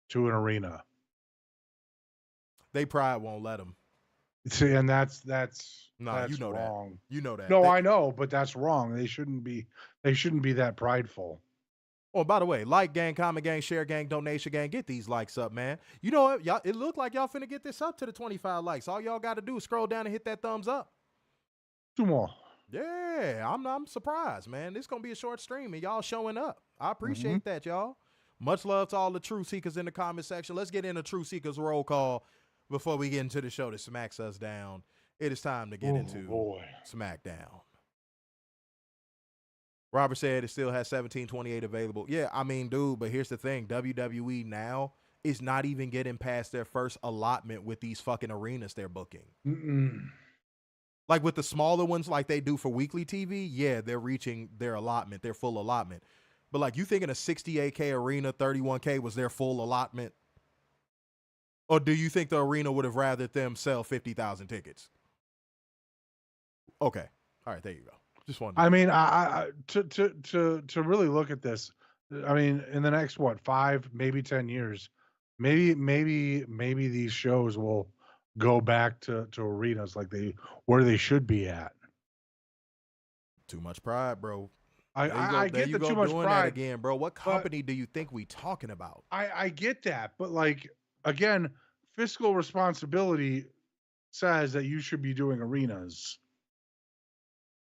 to an arena? They probably won't let them. See, and that's you know wrong. That. You know that. No, I know, but that's wrong. They shouldn't be that prideful. Oh, by the way, like gang, comment gang, share gang, donation gang, get these likes up, man. You know what? Y'all, it looked like y'all finna get this up to the 25 likes. All y'all got to do is scroll down and hit that thumbs up. 2 more. Yeah, I'm surprised, man. This gonna be a short stream and y'all showing up. I appreciate that, y'all. Much love to all the Truth Seekers in the comment section. Let's get into Truth Seekers roll call before we get into the show that smacks us down it is time to get into boy. SmackDown. Robert said it still has 1728 available. Yeah, I mean, dude, but here's the thing. WWE now is not even getting past their first allotment with these fucking arenas they're booking. Like with the smaller ones like they do for weekly TV, yeah, they're reaching their allotment, their full allotment. But like, you thinking a 68K arena, 31K was their full allotment? Or do you think the arena would have rather them sell 50,000 tickets? Okay. All right, there you go. Just wanted to I mean, to really look at this, I mean, in the next 5, maybe 10 years, maybe these shows will go back to arenas like where they should be at. Too much pride, bro. I get the too much doing pride that again, bro. What company do you think we talking about? I get that, but like, again, fiscal responsibility says that you should be doing arenas.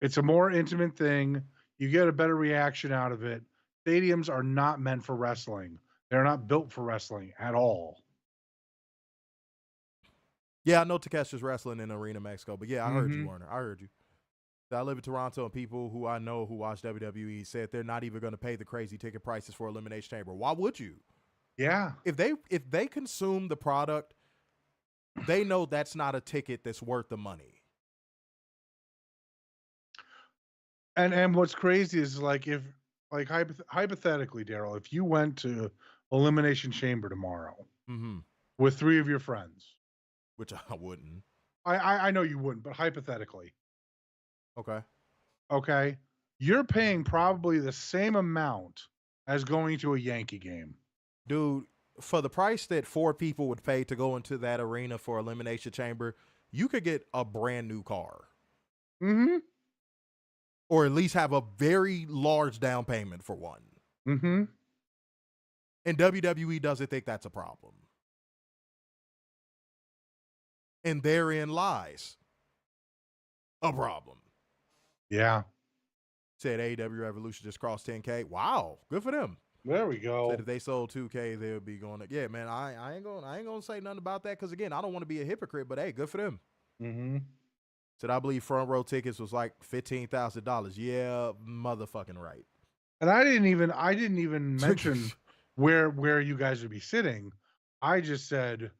It's a more intimate thing. You get a better reaction out of it. Stadiums are not meant for wrestling. They're not built for wrestling at all. Yeah, I know Takesha's wrestling in Arena Mexico, but yeah, I heard you, Warner. I heard you. I live in Toronto, and people who I know who watch WWE said they're not even going to pay the crazy ticket prices for Elimination Chamber. Why would you? Yeah. If they consume the product, they know that's not a ticket that's worth the money. And what's crazy is hypothetically, Daryl, if you went to Elimination Chamber tomorrow with 3 of your friends, which I wouldn't. I know you wouldn't, but hypothetically. Okay. You're paying probably the same amount as going to a Yankee game. Dude, for the price that 4 people would pay to go into that arena for Elimination Chamber, you could get a brand new car. Or at least have a very large down payment for one. And WWE doesn't think that's a problem. And therein lies a problem. Yeah. Said AEW Revolution just crossed 10K. Wow, good for them. There we go. Said if they sold 2K, they would be going to. Yeah, man, I ain't gonna say nothing about that because again, I don't want to be a hypocrite, but hey, good for them. Said I believe front row tickets was like $15,000. Yeah, motherfucking right. And I didn't even mention where you guys would be sitting. I just said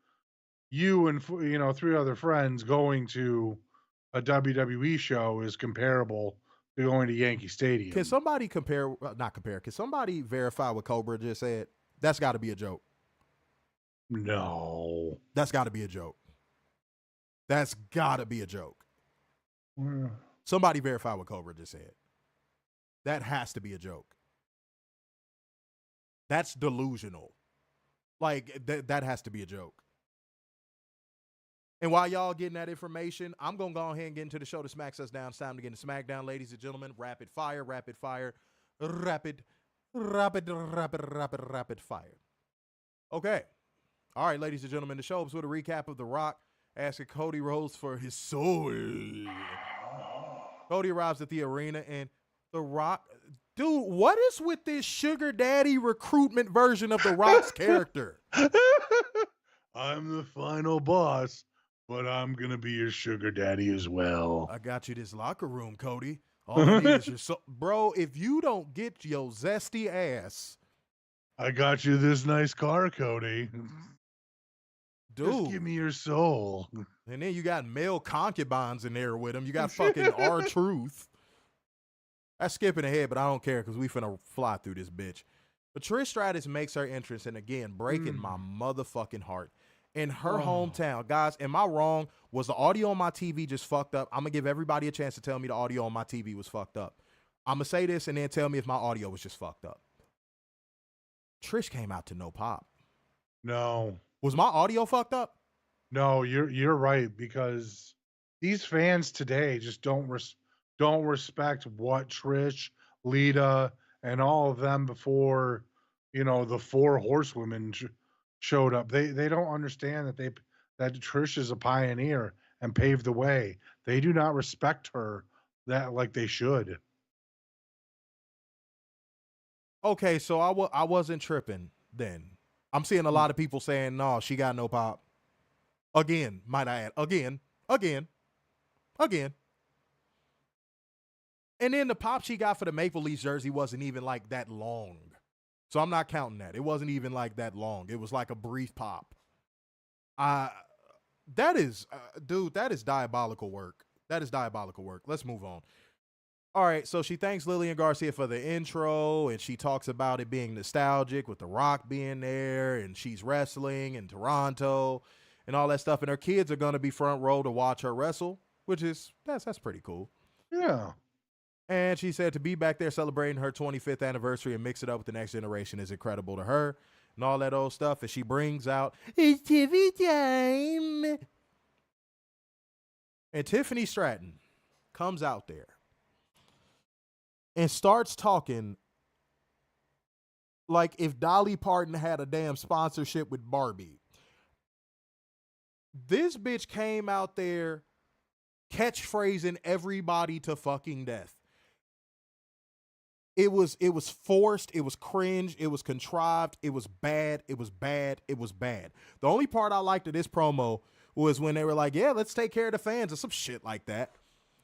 you and 3 other friends going to a WWE show is comparable to going to Yankee Stadium. Can somebody Can somebody verify what Cobra just said? That's got to be a joke. No. That's got to be a joke. That's got to be a joke. Somebody verify what Cobra just said. That has to be a joke. That's delusional. Like, that has to be a joke. And while y'all getting that information, I'm going to go ahead and get into the show that smacks us down. It's time to get into SmackDown, ladies and gentlemen. Rapid fire. Okay. All right, ladies and gentlemen, the show is with a recap of The Rock asking Cody Rhodes for his soul. Cody arrives at the arena and The Rock... Dude, what is with this sugar daddy recruitment version of The Rock's character? I'm the final boss, but I'm going to be your sugar daddy as well. I got you this locker room, Cody. All I need is your soul. Bro, if you don't get your zesty ass... I got you this nice car, Cody. Dude. Just give me your soul. And then you got male concubines in there with him. You got fucking R-Truth. That's skipping ahead, but I don't care because we finna fly through this bitch. But Trish Stratus makes her entrance, and again, breaking my motherfucking heart. In her hometown. Guys, am I wrong? Was the audio on my TV just fucked up? I'm going to give everybody a chance to tell me the audio on my TV was fucked up. I'm going to say this and then tell me if my audio was just fucked up. Trish came out to no pop. No. Was my audio fucked up? No, you're right, because these fans today just don't respect what Trish, Lita, and all of them before, the 4 horsewomen showed up. They don't understand that Trish is a pioneer and paved the way. They do not respect her that like they should. Okay, so I wasn't tripping then. I'm seeing a lot of people saying, no, she got no pop. Again, might I add. Again. Again. And then the pop she got for the Maple Leafs jersey wasn't even like that long. So I'm not counting that. It wasn't even like that long. It was like a brief pop. That is, dude, that is diabolical work. That is diabolical work. Let's move on. All right, so she thanks Lillian Garcia for the intro, and she talks about it being nostalgic with The Rock being there, and she's wrestling in Toronto and all that stuff, and her kids are going to be front row to watch her wrestle, which is, that's pretty cool. Yeah. And she said to be back there celebrating her 25th anniversary and mix it up with the next generation is incredible to her and all that old stuff. And she brings out, it's TV time. And Tiffany Stratton comes out there and starts talking like if Dolly Parton had a damn sponsorship with Barbie. This bitch came out there catchphrasing everybody to fucking death. It was forced, it was cringe, it was contrived, it was bad, it was bad, it was bad. The only part I liked of this promo was when they were like, yeah, let's take care of the fans or some shit like that.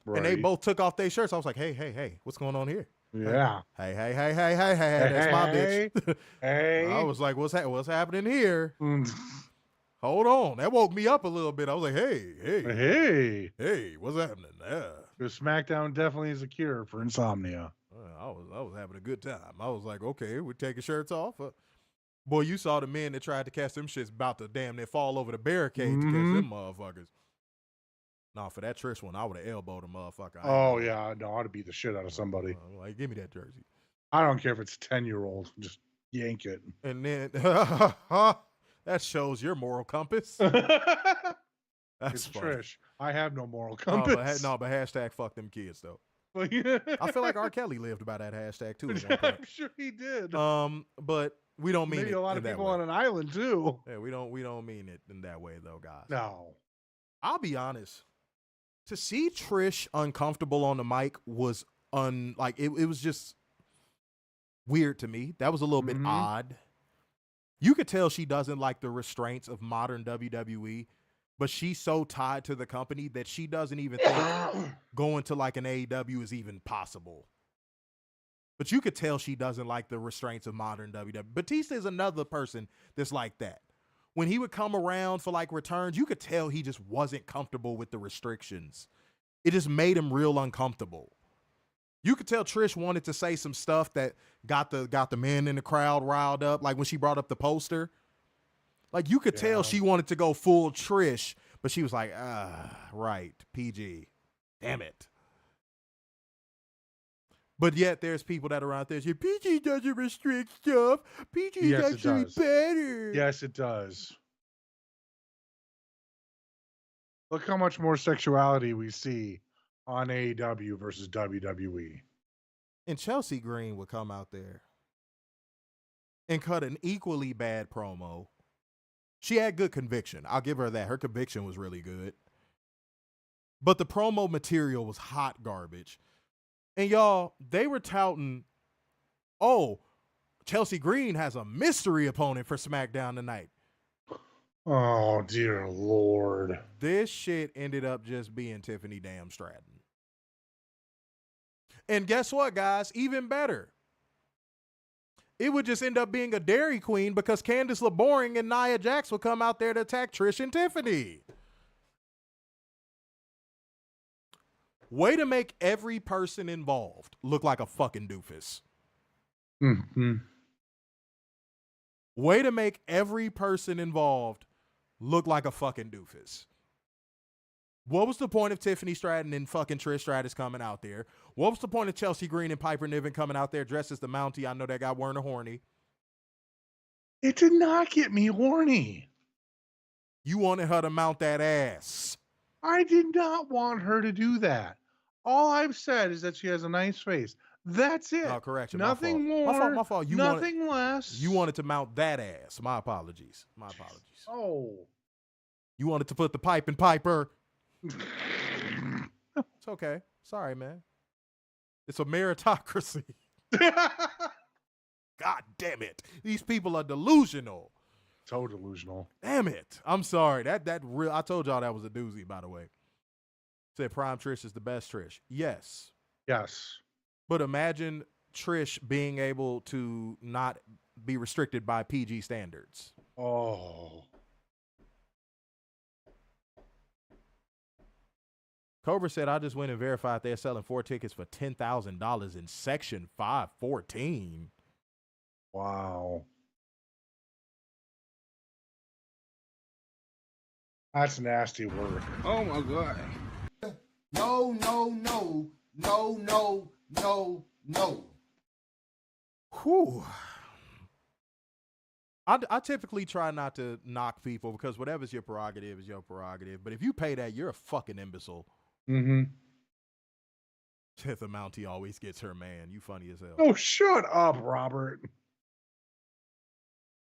Right. And they both took off their shirts. I was like, hey, what's going on here? Yeah. Hey, that's my bitch. Hey. I was like, what's happening here? Hold on. That woke me up a little bit. I was like, hey, what's happening there? Because SmackDown definitely is a cure for insomnia. I was having a good time. I was like, okay, we're taking shirts off. Boy, you saw the men that tried to catch them shits about to damn near fall over the barricade to catch them motherfuckers. Nah, for that Trish one, I would have elbowed a motherfucker. Oh, yeah. No, I ought to beat the shit out of somebody. Like, give me that jersey. I don't care if it's a 10-year-old. Just yank it. And then, that shows your moral compass. That's it's funny. Trish. I have no moral compass. But hashtag fuck them kids, though. I feel like R. Kelly lived by that hashtag, too. I'm sure he did. But we don't mean maybe it a lot of that people way. on an island, too. Yeah, we don't mean it in that way, though, guys. No. I'll be honest. To see Trish uncomfortable on the mic was it was just weird to me. That was a little bit odd. You could tell she doesn't like the restraints of modern WWE, but she's so tied to the company that she doesn't even think going to like an AEW is even possible. But you could tell she doesn't like the restraints of modern WWE. Batista is another person that's like that. When he would come around for like returns, you could tell he just wasn't comfortable with the restrictions. It just made him real uncomfortable. You could tell Trish wanted to say some stuff that got the men in the crowd riled up, like when she brought up the poster. Like you could tell she wanted to go full Trish, but she was like, right, PG. Damn it. But yet there's people that are out there saying, PG doesn't restrict stuff. PG is actually better. Yes, it does. Look how much more sexuality we see on AEW versus WWE. And Chelsea Green would come out there and cut an equally bad promo. She had good conviction. I'll give her that. Her conviction was really good. But the promo material was hot garbage. And y'all, they were touting, Chelsea Green has a mystery opponent for SmackDown tonight. Oh, dear Lord. This shit ended up just being Tiffany damn Stratton. And guess what, guys? Even better. It would just end up being a Dairy Queen because Candice LeBoring and Nia Jax would come out there to attack Trish and Tiffany. Way to make every person involved look like a fucking doofus. Mm-hmm. Way to make every person involved look like a fucking doofus. What was the point of Tiffany Stratton and fucking Trish Stratus coming out there? What was the point of Chelsea Green and Piper Niven coming out there dressed as the Mountie? I know that got Werner horny. It did not get me horny. You wanted her to mount that ass. I did not want her to do that. All I've said is that she has a nice face. That's it. Oh, correction. Nothing more. My fault. Nothing less. You wanted to mount that ass. My apologies. Oh. You wanted to put the pipe in Piper. It's okay. Sorry, man. It's a meritocracy. God damn it. These people are delusional. So delusional. Damn it. I'm sorry. That real. I told y'all that was a doozy, by the way. Said Prime Trish is the best Trish. Yes. Yes. But imagine Trish being able to not be restricted by PG standards. Oh. Cobra said, I just went and verified they're selling 4 tickets for $10,000 in Section 514. Wow. That's nasty work. Oh my God. No, no, no, no, no, no, no. Whew. I typically try not to knock people because whatever's your prerogative is your prerogative. But if you pay that, you're a fucking imbecile. Mm-hmm. The Mountie always gets her man. You funny as hell. Oh, shut up, Robert.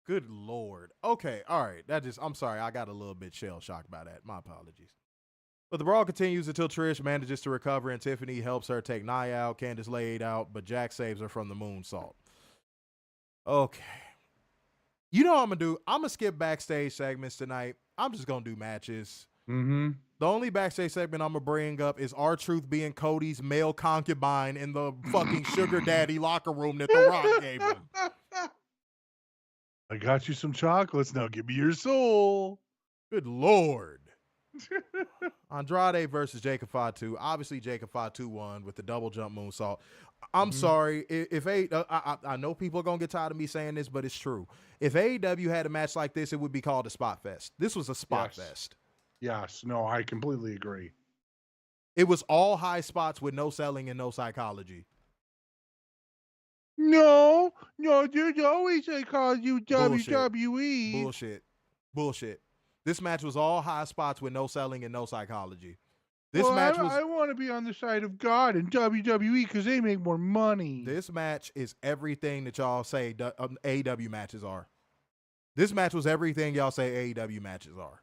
Good Lord. Okay, all right. I'm sorry. I got a little bit shell-shocked by that. My apologies. But the brawl continues until Trish manages to recover and Tiffany helps her take Nia out. Candice laid out, but Jack saves her from the moonsault. Okay. You know what I'm going to do? I'm going to skip backstage segments tonight. I'm just going to do matches. Mm-hmm. The only backstage segment I'm going to bring up is R-Truth being Cody's male concubine in the fucking sugar daddy locker room that The Rock gave him. I got you some chocolates. Now give me your soul. Good Lord. Andrade versus Jacob Fatu. Obviously, Jacob Fatu won with the double jump moonsault. I'm sorry. If I know people are going to get tired of me saying this, but it's true. If AEW had a match like this, it would be called a spot fest. This was a spot fest. Yes. No, I completely agree. It was all high spots with no selling and no psychology. No, there's always I call you Bullshit. WWE. Bullshit. This match was all high spots with no selling and no psychology. I want to be on the side of God and WWE because they make more money. This match is everything that y'all say AEW matches are. This match was everything y'all say AEW matches are.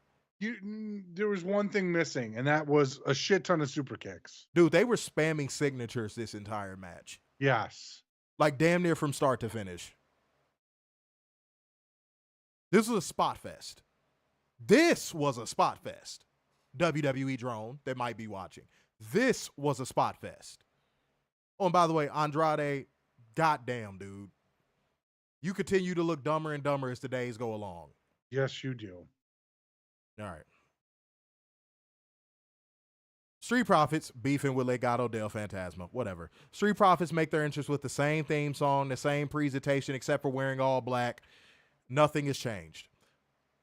There was one thing missing, and that was a shit ton of super kicks. Dude, they were spamming signatures this entire match. Yes. Like damn near from start to finish. This was a spot fest. This was a spot fest. WWE drone that might be watching. This was a spot fest. Oh, and by the way, Andrade, goddamn, dude. You continue to look dumber and dumber as the days go along. Yes, you do. All right. Street Profits beefing with Legado del Fantasma. Whatever. Street Profits make their entrance with the same theme song, the same presentation, except for wearing all black. Nothing has changed.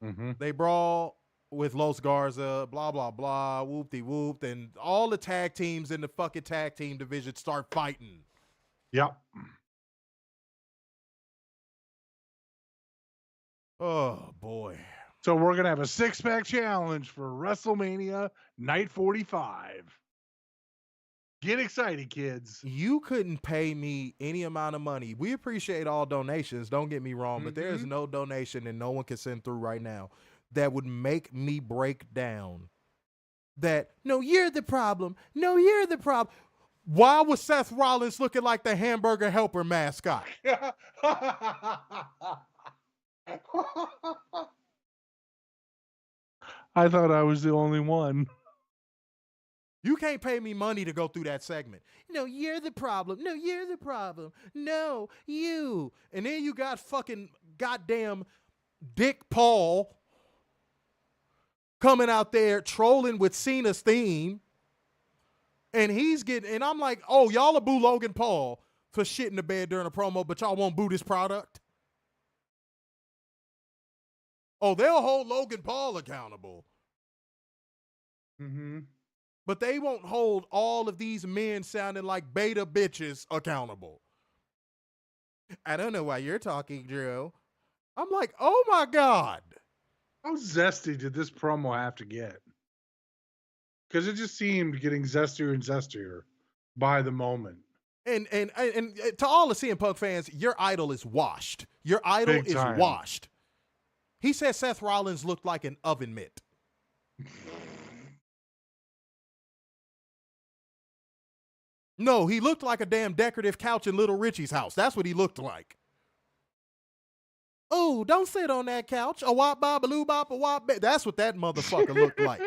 Mm-hmm. They brawl with Los Garza, blah, blah, blah, whoop-de-whoop, and all the tag teams in the fucking tag team division start fighting. Yep. Oh, boy. So we're going to have a six-pack challenge for WrestleMania Night 45. Get excited, kids. You couldn't pay me any amount of money. We appreciate all donations, don't get me wrong, but there is no donation and no one can send through right now that would make me break down that, no, you're the problem. No, you're the problem. Why was Seth Rollins looking like the hamburger helper mascot? I thought I was the only one. You can't pay me money to go through that segment. No, you're the problem. No, you're the problem. No, you. And then you got fucking goddamn Dick Paul coming out there trolling with Cena's theme. And he's getting, and I'm like, oh, y'all will boo Logan Paul for shit in the bed during a promo, but y'all won't boo this product? Oh, they'll hold Logan Paul accountable. Mm-hmm. But they won't hold all of these men sounding like beta bitches accountable. I don't know why you're talking, Drew. I'm like, oh my God. How zesty did this promo have to get? Because it just seemed getting zestier and zestier by the moment. And to all the CM Punk fans, your idol is washed. Your idol is washed. He said Seth Rollins looked like an oven mitt. No, he looked like a damn decorative couch in Little Richie's house. That's what he looked like. Oh, don't sit on that couch. A wop bop, a loo bop, a wop. That's what that motherfucker looked like.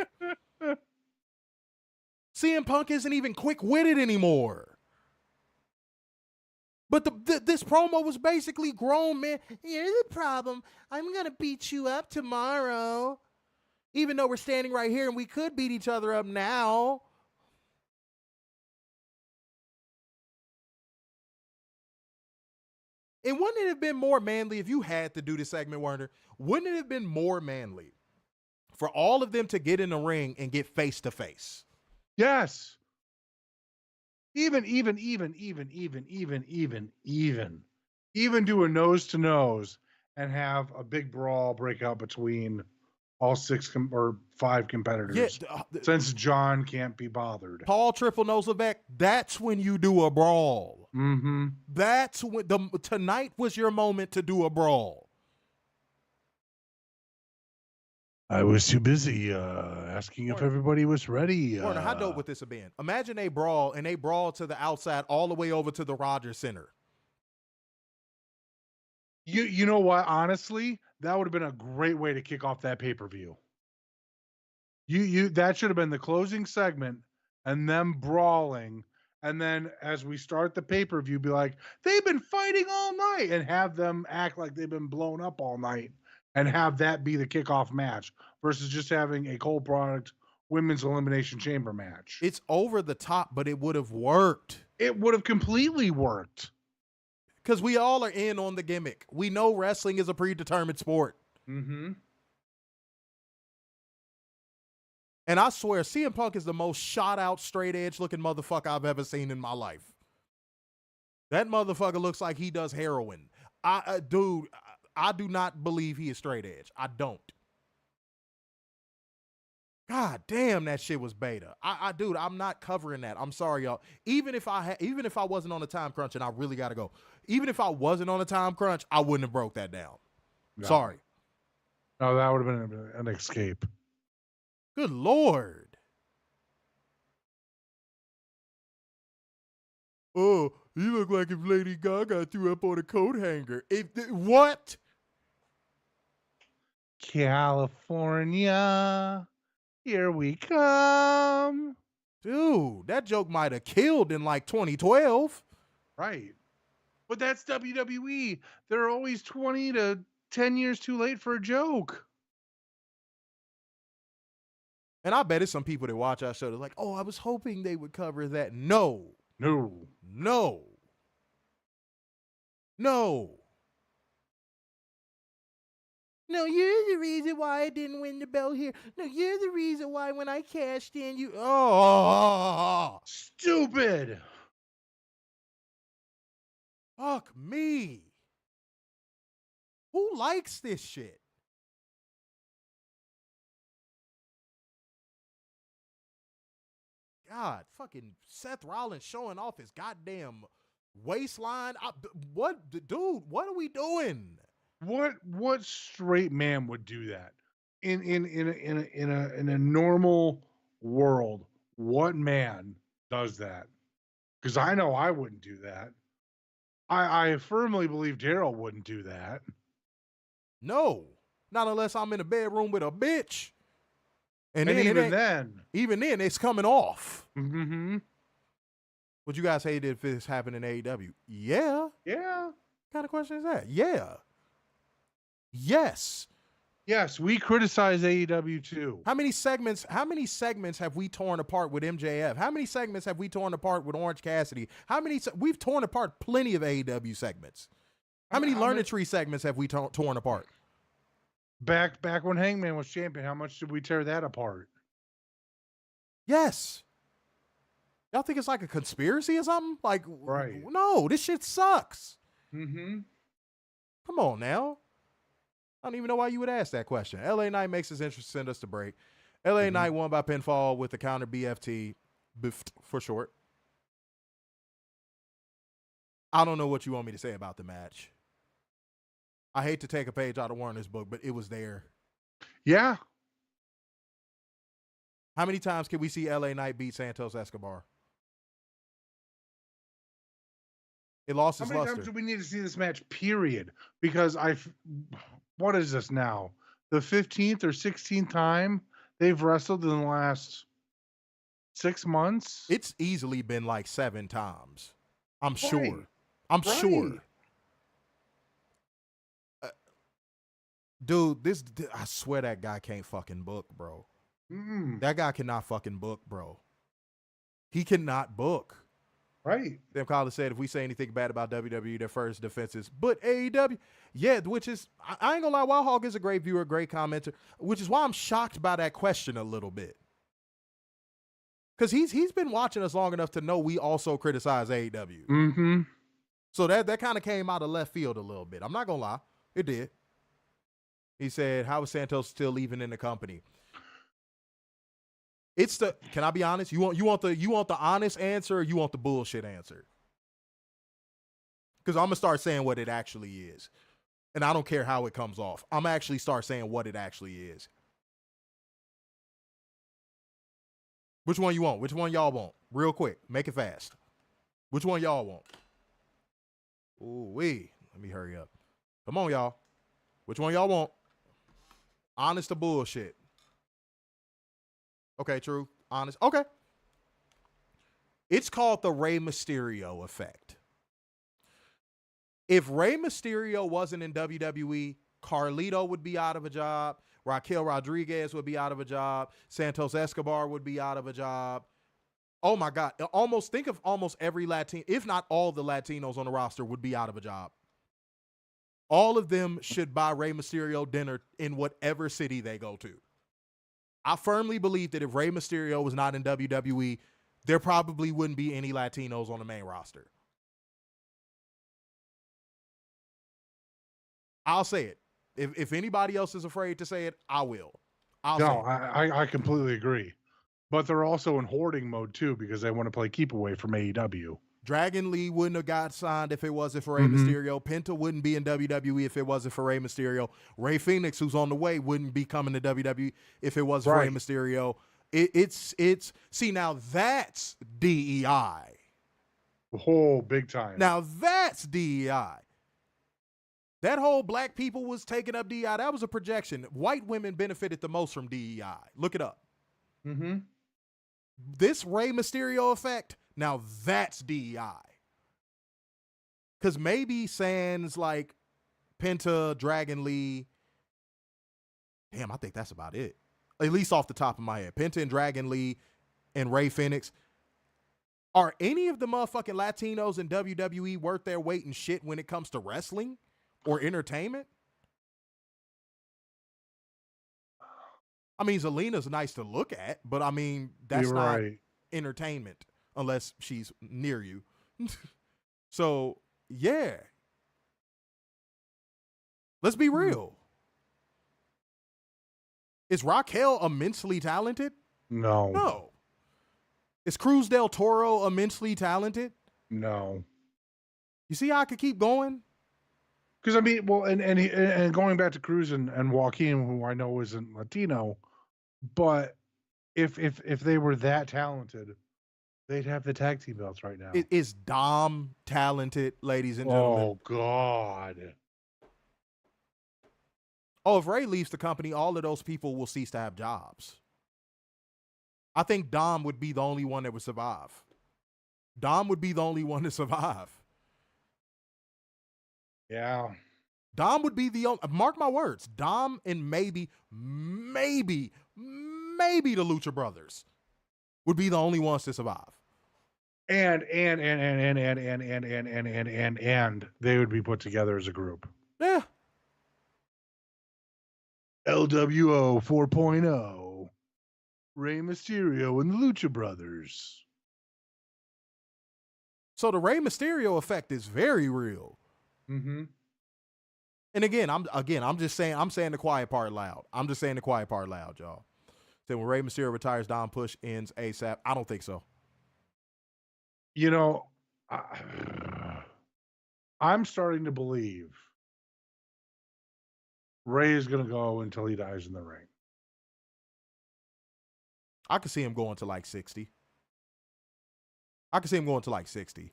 CM Punk isn't even quick-witted anymore. But this promo was basically grown, man. Here's the problem. I'm going to beat you up tomorrow. Even though we're standing right here and we could beat each other up now. And wouldn't it have been more manly if you had to do this segment, Werner? Wouldn't it have been more manly for all of them to get in the ring and get face-to-face? Yes. Even do a nose-to-nose and have a big brawl break out between all 6 or 5 competitors. Yeah, since John can't be bothered. Paul Triple Nose Levesque, that's when you do a brawl. Mm-hmm. That's when tonight was your moment to do a brawl. I was too busy asking if everybody was ready. Warner, how dope would this have been? Imagine they brawl, and they brawl to the outside all the way over to the Rogers Center. You know what? Honestly, that would have been a great way to kick off that pay-per-view. That should have been the closing segment and them brawling. And then as we start the pay-per-view, be like, they've been fighting all night, and have them act like they've been blown up all night and have that be the kickoff match versus just having a Cold Product Women's Elimination Chamber match. It's over the top, but it would have worked. It would have completely worked. Because we all are in on the gimmick. We know wrestling is a predetermined sport. Mm-hmm. And I swear, CM Punk is the most shot-out, straight-edge looking motherfucker I've ever seen in my life. That motherfucker looks like he does heroin. Dude, I do not believe he is straight edge. I don't. God damn, that shit was beta. Dude, I'm not covering that. I'm sorry, y'all. Even if I wasn't on a time crunch and I really got to go, even if I wasn't on a time crunch, I wouldn't have broke that down. No. Sorry. No, that would have been an escape. Good Lord. Oh, you look like if Lady Gaga threw up on a coat hanger. What? California, here we come. Dude, that joke might have killed in like 2012. Right. But that's WWE. They're always 20 to 10 years too late for a joke. And I bet it's some people that watch our show that's like, oh, I was hoping they would cover that. No. No. No. No. No, you're the reason why I didn't win the belt here. No, you're the reason why when I cashed in, you... Oh. Stupid. Fuck me. Who likes this shit? God, fucking Seth Rollins showing off his goddamn waistline. Dude, what are we doing? What straight man would do that? In a normal world, what man does that? Because I know I wouldn't do that. I firmly believe Daryl wouldn't do that. No, not unless I'm in a bedroom with a bitch. And then even then, it's coming off. Mm-hmm. Would you guys hate it if this happened in AEW? Yeah. Yeah. What kind of question is that? Yeah. Yes. Yes, we criticize AEW too. How many segments have we torn apart with MJF? How many segments have we torn apart with Orange Cassidy? We've torn apart plenty of AEW segments. How many Learning Tree segments have we torn apart? Back when Hangman was champion, how much did we tear that apart? Yes. Y'all think it's like a conspiracy or something? Like, right. No, this shit sucks. Mm-hmm. Come on now. I don't even know why you would ask that question. LA Knight makes his entrance, send us to break. LA Knight won by pinfall with the counter BFT, for short. I don't know what you want me to say about the match. I hate to take a page out of Warner's book, but it was there. Yeah. How many times can we see LA Knight beat Santos Escobar? It lost its luster. How many times do we need to see this match, period? Because what is this now? The 15th or 16th time they've wrestled in the last 6 months? It's easily been like 7 times. I'm Right. sure. I'm sure. Dude, I swear that guy can't fucking book, bro. That guy cannot fucking book, bro. He cannot book. Right. Them Collins said if we say anything bad about WWE, their first defense is, but AEW. Yeah, which is, I ain't gonna lie, Wild Hog is a great viewer, great commenter, which is why I'm shocked by that question a little bit. Because he's been watching us long enough to know we also criticize AEW. Mm-hmm. So that kind of came out of left field a little bit. I'm not gonna lie. It did. He said, how is Santos still even in the company? Can I be honest? You want the honest answer or you want the bullshit answer? Because I'm gonna start saying what it actually is. And I don't care how it comes off. I'm gonna actually start saying what it actually is. Which one you want? Which one y'all want? Real quick. Make it fast. Which one y'all want? Ooh-wee. Let me hurry up. Come on, y'all. Which one y'all want? Honest or bullshit? Okay, true. Honest. Okay. It's called the Rey Mysterio effect. If Rey Mysterio wasn't in WWE, Carlito would be out of a job. Raquel Rodriguez would be out of a job. Santos Escobar would be out of a job. Oh my God. Think of almost every Latino, if not all the Latinos on the roster would be out of a job. All of them should buy Rey Mysterio dinner in whatever city they go to. I firmly believe that if Rey Mysterio was not in WWE, there probably wouldn't be any Latinos on the main roster. I'll say it. If anybody else is afraid to say it, I will. I completely agree. But they're also in hoarding mode too because they want to play keep away from AEW. Dragon Lee wouldn't have got signed if it wasn't for Rey Mysterio. Penta wouldn't be in WWE if it wasn't for Rey Mysterio. Rey Fenix, who's on the way, wouldn't be coming to WWE if it wasn't for Rey Mysterio. See, now that's DEI. Oh, big time. Now that's DEI. That whole black people was taking up DEI. That was a projection. White women benefited the most from DEI. Look it up. Mm-hmm. This Rey Mysterio effect, now that's DEI. Because maybe sans like Penta, Dragon Lee. Damn, I think that's about it. At least off the top of my head. Penta and Dragon Lee and Rey Fenix. Are any of the motherfucking Latinos in WWE worth their weight in shit when it comes to wrestling or entertainment? I mean, Zelina's nice to look at, but I mean, that's not entertainment unless she's near you. So, yeah. Let's be real. Is Raquel immensely talented? No. Is Cruz del Toro immensely talented? No. You see how I could keep going? Because I mean, well, and going back to Cruz and Joaquin, who I know isn't Latino, but if they were that talented, they'd have the tag team belts right now. Is Dom talented, ladies and gentlemen? Oh God. Oh, if Ray leaves the company, all of those people will cease to have jobs. I think Dom would be the only one that would survive. Dom would be the only one to survive. Yeah. Dom would be the only, mark my words, Dom and maybe the Lucha Brothers would be the only ones to survive. And they would be put together as a group. Yeah. LWO 4.0. Rey Mysterio and the Lucha Brothers. So the Rey Mysterio effect is very real. Mm-hmm. And again, I'm saying the quiet part loud. I'm just saying the quiet part loud, y'all. So when Rey Mysterio retires, Dom Push ends ASAP. I don't think so. You know, I'm starting to believe Ray is going to go until he dies in the ring. I could see him going to like 60. I could see him going to like 60.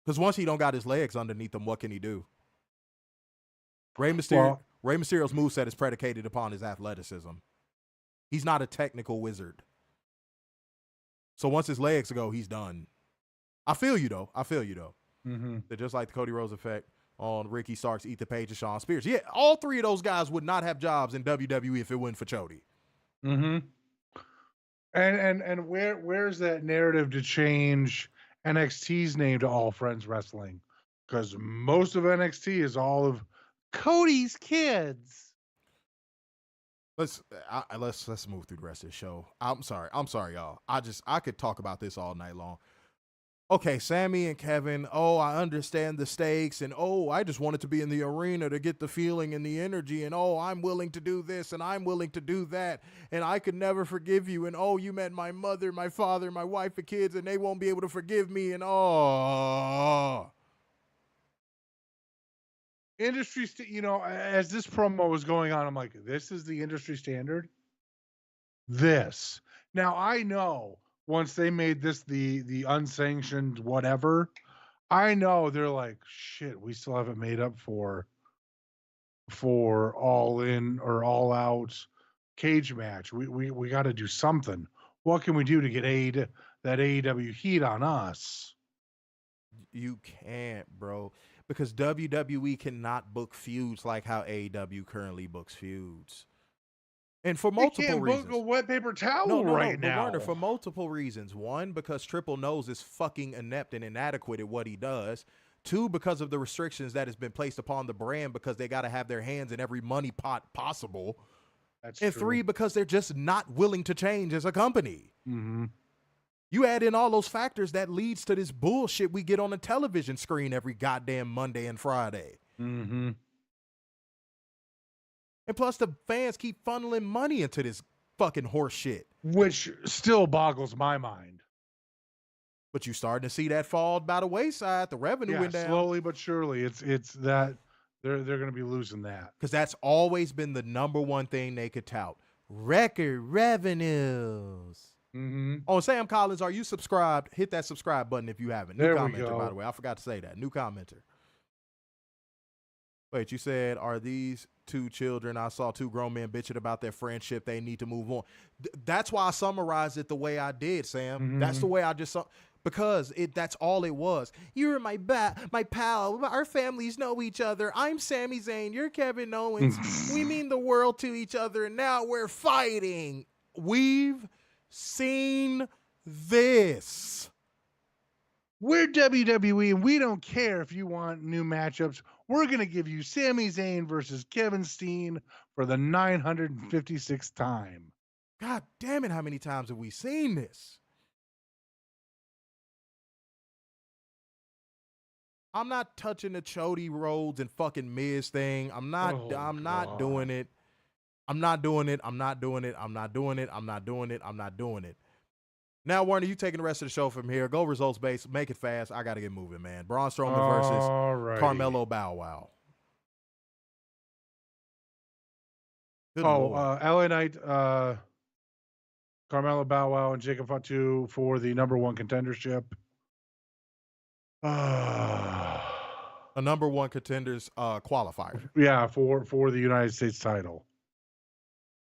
Because once he don't got his legs underneath him, what can he do? Rey Mysterio's moveset is predicated upon his athleticism. He's not a technical wizard. So once his legs go, he's done. I feel you though. Mm-hmm. They're just like the Cody Rhodes effect on Ricky Starks, Ethan Page, and Shawn Spears. Yeah, all three of those guys would not have jobs in WWE if it wasn't for Chody. Mm-hmm. And where's that narrative to change NXT's name to All Friends Wrestling? Because most of NXT is all of Cody's kids. Let's move through the rest of the show. I'm sorry, y'all. I could talk about this all night long. Okay, Sammy and Kevin, I understand the stakes, and I just wanted to be in the arena to get the feeling and the energy, and I'm willing to do this, and I'm willing to do that, and I could never forgive you, and you met my mother, my father, my wife, and kids, and they won't be able to forgive me, and Industry, as this promo was going on, I'm like, this is the industry standard? This. Now, I know once they made this the unsanctioned whatever, I know they're like, shit, we still haven't made up for all in or all out cage match. We got to do something. What can we do to get that AEW heat on us? You can't, bro, because WWE cannot book feuds like how AEW currently books feuds. And for multiple reasons. Book a wet paper towel No, now. Werner, for multiple reasons. One, because Triple knows is fucking inept and inadequate at what he does. Two, because of the restrictions that has been placed upon the brand because they got to have their hands in every money pot possible. That's and true. Three, because they're just not willing to change as a company. Mm-hmm. You add in all those factors that leads to this bullshit we get on a television screen every goddamn Monday and Friday. Mm-hmm. And plus, the fans keep funneling money into this fucking horse shit. Which still boggles my mind. But you starting to see that fall by the wayside. The revenue went down. Slowly but surely. It's that they're going to be losing that. Because that's always been the number one thing they could tout. Record revenues. Mm-hmm. Oh, Sam Collins, are you subscribed? Hit that subscribe button if you haven't. New there commenter, we go. by the way. I forgot to say that. New commenter. Wait, you said, are these two children? I saw two grown men bitching about their friendship. They need to move on. That's why I summarized it the way I did, Sam. Mm-hmm. That's the way I just saw. Because that's all it was. You're my pal. Our families know each other. I'm Sami Zayn. You're Kevin Owens. We mean the world to each other. And now we're fighting. We've seen this. We're WWE, and we don't care if you want new matchups. We're going to give you Sami Zayn versus Kevin Steen for the 956th time. God damn it, how many times have we seen this? I'm not touching the Chody Rhodes and fucking Miz thing. I'm not doing it. I'm not doing it. I'm not doing it. I'm not doing it. Now, Warner, you taking the rest of the show from here. Go results based. Make it fast. I got to get moving, man. Braun Strowman versus Carmelo Bow Wow. LA Knight, Carmelo Bow Wow, and Jacob Fatu for the number one contendership. A number one contenders qualifier. Yeah, for the United States title.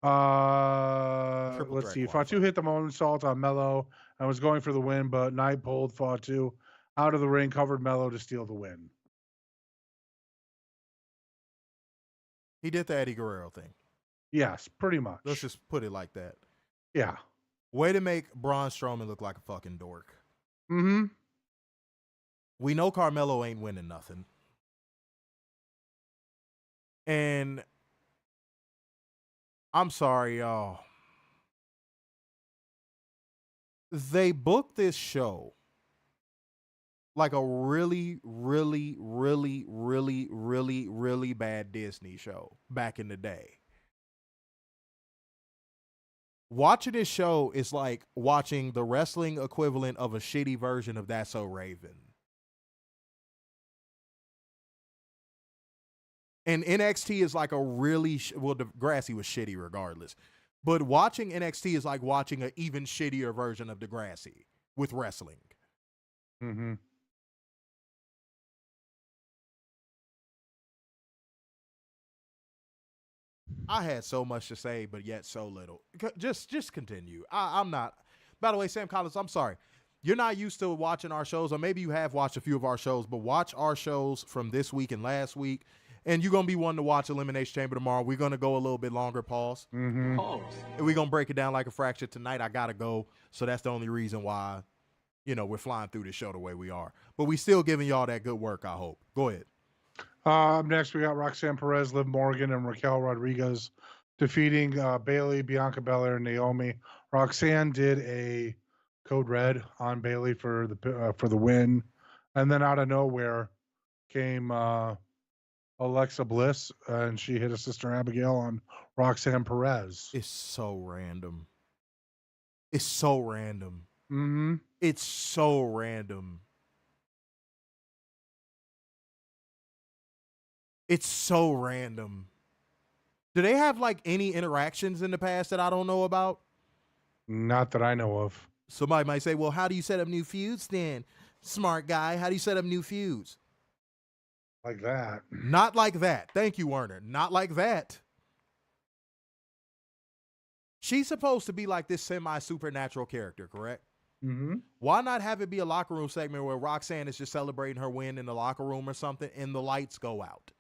Let's see. Fatu hit the moonsault on Mello and was going for the win, but Knight pulled Fatu out of the ring, covered Mello to steal the win. He did the Eddie Guerrero thing. Yes, pretty much. Let's just put it like that. Yeah. Way to make Braun Strowman look like a fucking dork. Mm-hmm. We know Carmelo ain't winning nothing. And I'm sorry, y'all. They booked this show like a really, really, really, really, really, really bad Disney show back in the day. Watching this show is like watching the wrestling equivalent of a shitty version of That's So Raven. And NXT is like a really, Degrassi was shitty regardless. But watching NXT is like watching an even shittier version of Degrassi with wrestling. Mm-hmm. I had so much to say, but yet so little. Just continue. I'm not. By the way, Sam Collins, I'm sorry. You're not used to watching our shows, or maybe you have watched a few of our shows, but watch our shows from this week and last week, and you're going to be wanting to watch Elimination Chamber tomorrow. We're going to go a little bit longer, pause. Mm-hmm. Pause. And we're going to break it down like a fracture. Tonight I got to go, so that's the only reason why, we're flying through this show the way we are. But we still giving y'all that good work, I hope. Go ahead. Up next, we got Roxanne Perez, Liv Morgan, and Raquel Rodriguez defeating Bailey, Bianca Belair, and Naomi. Roxanne did a code red on Bailey for the win, and then out of nowhere came Alexa Bliss, and she hit a Sister Abigail on Roxanne Perez. It's so random. It's so random. Mm-hmm. It's so random. It's so random. Do they have like any interactions in the past that I don't know about? Not that I know of. Somebody might say, well, how do you set up new feuds then? Smart guy, how do you set up new feuds? Like that. Not like that. Thank you, Werner. Not like that. She's supposed to be like this semi-supernatural character, correct? Mm-hmm. Why not have it be a locker room segment where Roxanne is just celebrating her win in the locker room or something and the lights go out?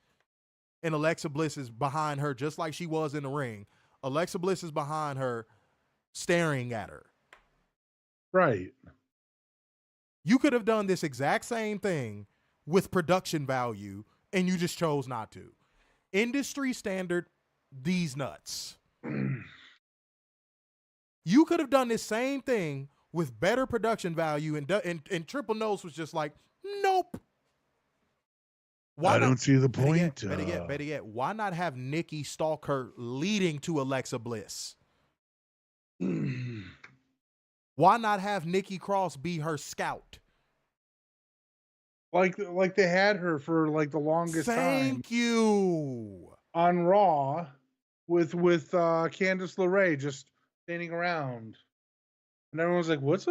And Alexa Bliss is behind her just like she was in the ring. Alexa Bliss is behind her staring at her. Right. You could have done this exact same thing with production value, and you just chose not to. Industry standard, these nuts. You could have done this same thing with better production value, and Triple Nose was just like, nope. I don't see the point. Better yet, why not have Nikki stalk her leading to Alexa Bliss? Why not have Nikki Cross be her scout? Like they had her for like the longest time. Thank you. On Raw with Candice LeRae just standing around. And everyone's like, what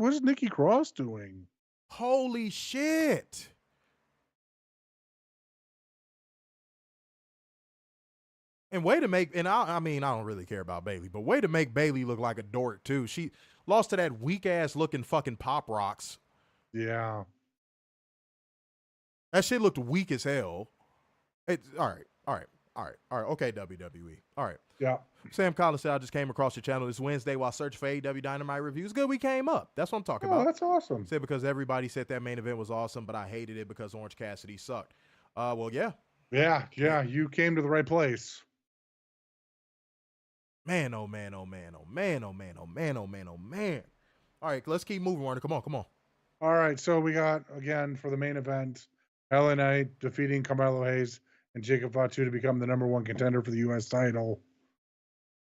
is Nikki Cross doing? Holy shit. And way to make, and I don't really care about Bailey, but way to make Bailey look like a dork too. She lost to that weak ass looking fucking Pop Rocks. Yeah. That shit looked weak as hell. All right. Okay, WWE. All right. Yeah. Sam Collins said, I just came across your channel this Wednesday while searching for AEW Dynamite reviews. Good, we came up. That's what I'm talking about. That's awesome. Said because everybody said that main event was awesome, but I hated it because Orange Cassidy sucked. Well, yeah. Yeah, you came to the right place. Man, oh man, oh man, oh man, oh man, oh man, oh man, oh man. All right, let's keep moving, Warner. Come on. All right, so we got, again, for the main event, LA Knight defeating Carmelo Hayes and Jacob Fatu to become the #1 contender for the U.S. title.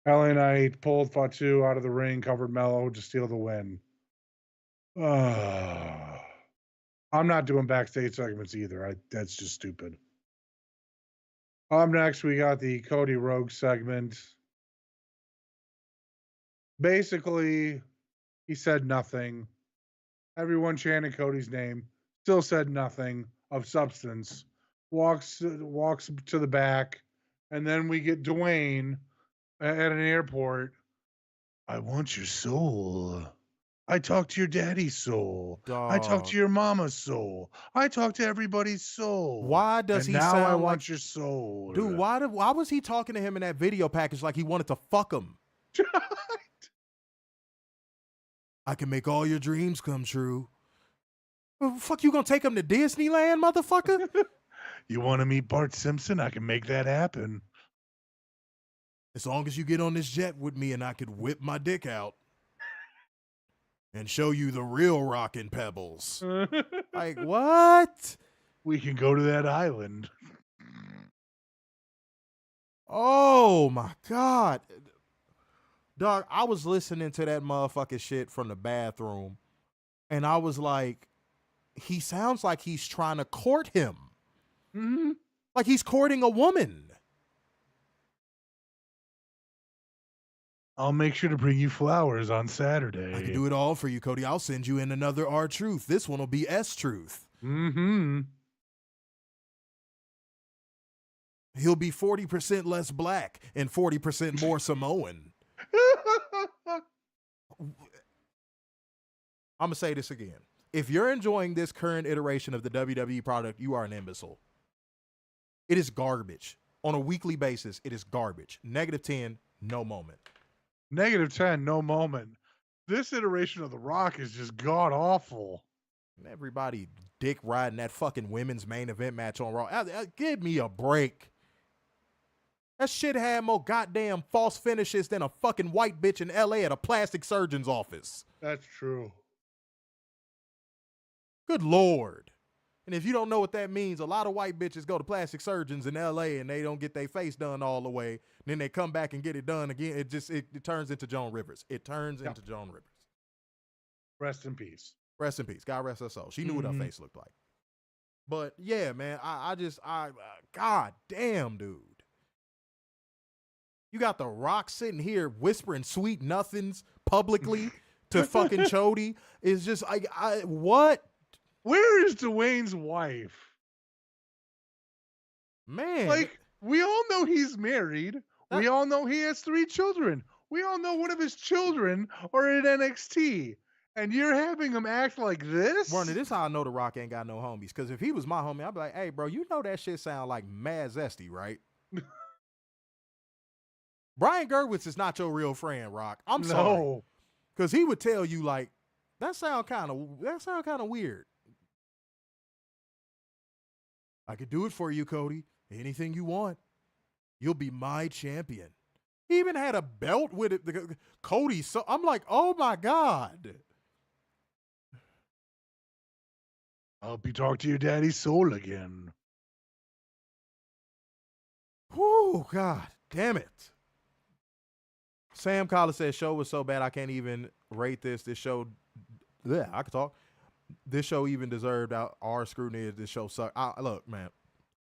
LA Knight pulled Fatu out of the ring, covered Mello to steal the win. I'm not doing backstage segments either. That's just stupid. Up next, we got the Cody Rhodes segment. Basically, he said nothing. Everyone chanted Cody's name. Still said nothing of substance. Walks to the back. And then we get Dwayne at an airport. I want your soul. I talk to your daddy's soul. Dog. I talk to your mama's soul. I talk to everybody's soul. Why does and he now sound I like, want your soul. dude? Why was he talking to him in that video package like he wanted to fuck him? I can make all your dreams come true. Well, fuck, you gonna take him to Disneyland, motherfucker? You want to meet Bart Simpson? I can make that happen. As long as you get on this jet with me and I could whip my dick out and show you the real rockin' pebbles. Like, what? We can go to that island. Oh, my God. Dog, I was listening to that motherfucking shit from the bathroom, and I was like, he sounds like he's trying to court him. Mm-hmm. Like he's courting a woman. I'll make sure to bring you flowers on Saturday. I can do it all for you, Cody. I'll send you in another R-Truth. This one will be S-Truth. Mm-hmm. He'll be 40% less black and 40% more Samoan. I'm going to say this again. If you're enjoying this current iteration of the WWE product, you are an imbecile. It is garbage. On a weekly basis, it is garbage. -10, no moment. -10, no moment. This iteration of The Rock is just god-awful. Everybody dick riding that fucking women's main event match on Raw. Give me a break. That shit had more goddamn false finishes than a fucking white bitch in LA at a plastic surgeon's office. That's true. Good Lord. And if you don't know what that means, a lot of white bitches go to plastic surgeons in LA and they don't get their face done all the way. Then they come back and get it done again. It turns into Joan Rivers. It turns into Joan Rivers. Rest in peace. Rest in peace. God rest her soul. She knew what her face looked like. But yeah, man, God damn, dude. You got The Rock sitting here whispering sweet nothings publicly to fucking Chody. It's just, what? Where is Dwayne's wife? Man. Like, we all know he's married. We all know he has 3 children. We all know one of his children are in NXT. And you're having him act like this? Warner, this is how I know The Rock ain't got no homies. Because if he was my homie, I'd be like, hey, bro, you know that shit sound like mad zesty, right? Brian Gerwitz is not your real friend, Rock. I'm sorry. Because he would tell you, like, that sound kind of weird. I could do it for you, Cody. Anything you want. You'll be my champion. He even had a belt with it. Cody, so I'm like, oh my God. I hope you talk to your daddy's soul again. Whew, God damn it. Sam Collis says, show was so bad I can't even rate this. This show, I could talk. This show even deserved our scrutiny. This show sucked. Look, man,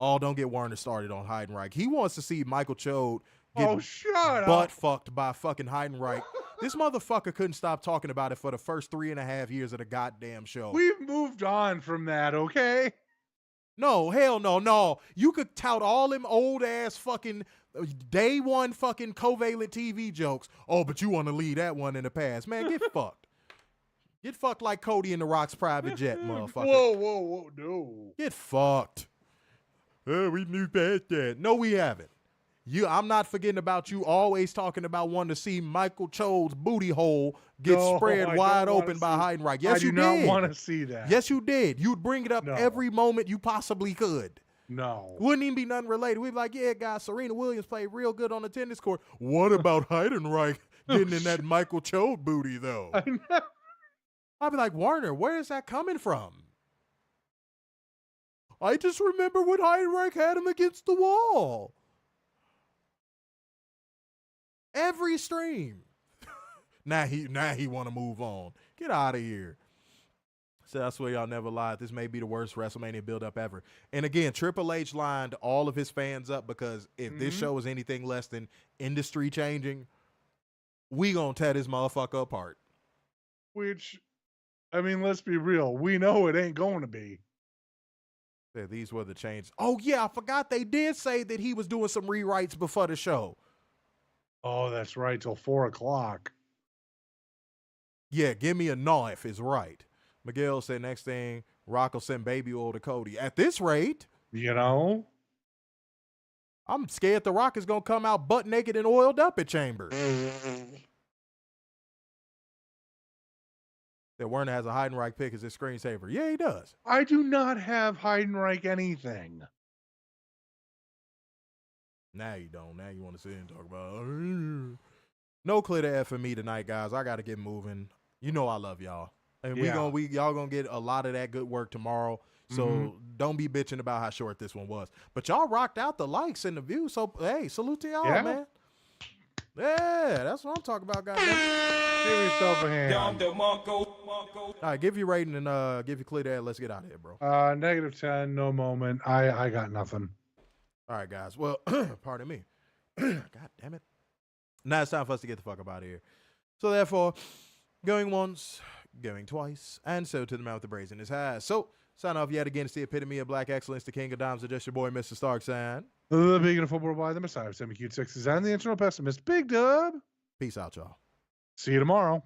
don't get Warner started on Heidenreich. He wants to see Michael Chode get butt fucked by fucking Heidenreich. This motherfucker couldn't stop talking about it for the first 3.5 years of the goddamn show. We've moved on from that, okay? No, hell no. You could tout all them old ass fucking day one fucking Covalent TV jokes. Oh, but you want to leave that one in the past. Man, get fucked. Get fucked like Cody in The Rock's private jet, motherfucker. Whoa, no. Get fucked. We knew past that. No, we haven't. I'm not forgetting about you always talking about wanting to see Michael Chode's booty hole get spread wide open by Heidenreich. Yes, you did. I do not want to see that. Yes, you did. You'd bring it up every moment you possibly could. No. Wouldn't even be nothing related. We'd be like, yeah, guys, Serena Williams played real good on the tennis court. What about Heidenreich getting in that Michael Chode booty, though? I know. I'd be like, Warner, where is that coming from? I just remember when Heidenreich had him against the wall. Every stream. now he want to move on. Get out of here. So I swear y'all never lied. This may be the worst WrestleMania build-up ever. And again, Triple H lined all of his fans up because if this show is anything less than industry changing, we gonna tear this motherfucker apart. Which, I mean, let's be real. We know it ain't going to be. Yeah, these were the changes. Oh, yeah, I forgot they did say that he was doing some rewrites before the show. Oh, that's right, till 4 o'clock. Yeah, give me a no if it's right. Miguel said next thing, Rock will send baby oil to Cody. At this rate, you know, I'm scared the Rock is going to come out butt naked and oiled up at Chambers. That Werner has a Heidenreich pick as his screensaver. Yeah, he does. I do not have Heidenreich anything. Now you don't. Now you want to sit and talk about no clear to F for me tonight, guys. I got to get moving. You know I love y'all. And y'all gonna get a lot of that good work tomorrow. So don't be bitching about how short this one was. But y'all rocked out the likes and the views. So hey, salute to y'all, man. Yeah, that's what I'm talking about, guys. Give yourself a hand. All right, give your rating and give you clear to F. Let's get out of here, bro. -10, no moment. I got nothing. All right, guys. Well, pardon me. God damn it. Now it's time for us to get the fuck up out of here. So therefore, going once, going twice, and so to the man with the braids in his hat. So sign off yet again. It's the epitome of black excellence, the king of dimes, and just your boy, Mr. Starkson. The beacon of football by the Messiah, Semi Cute Sixes, and the internal pessimist, Big Dub. Peace out, y'all. See you tomorrow.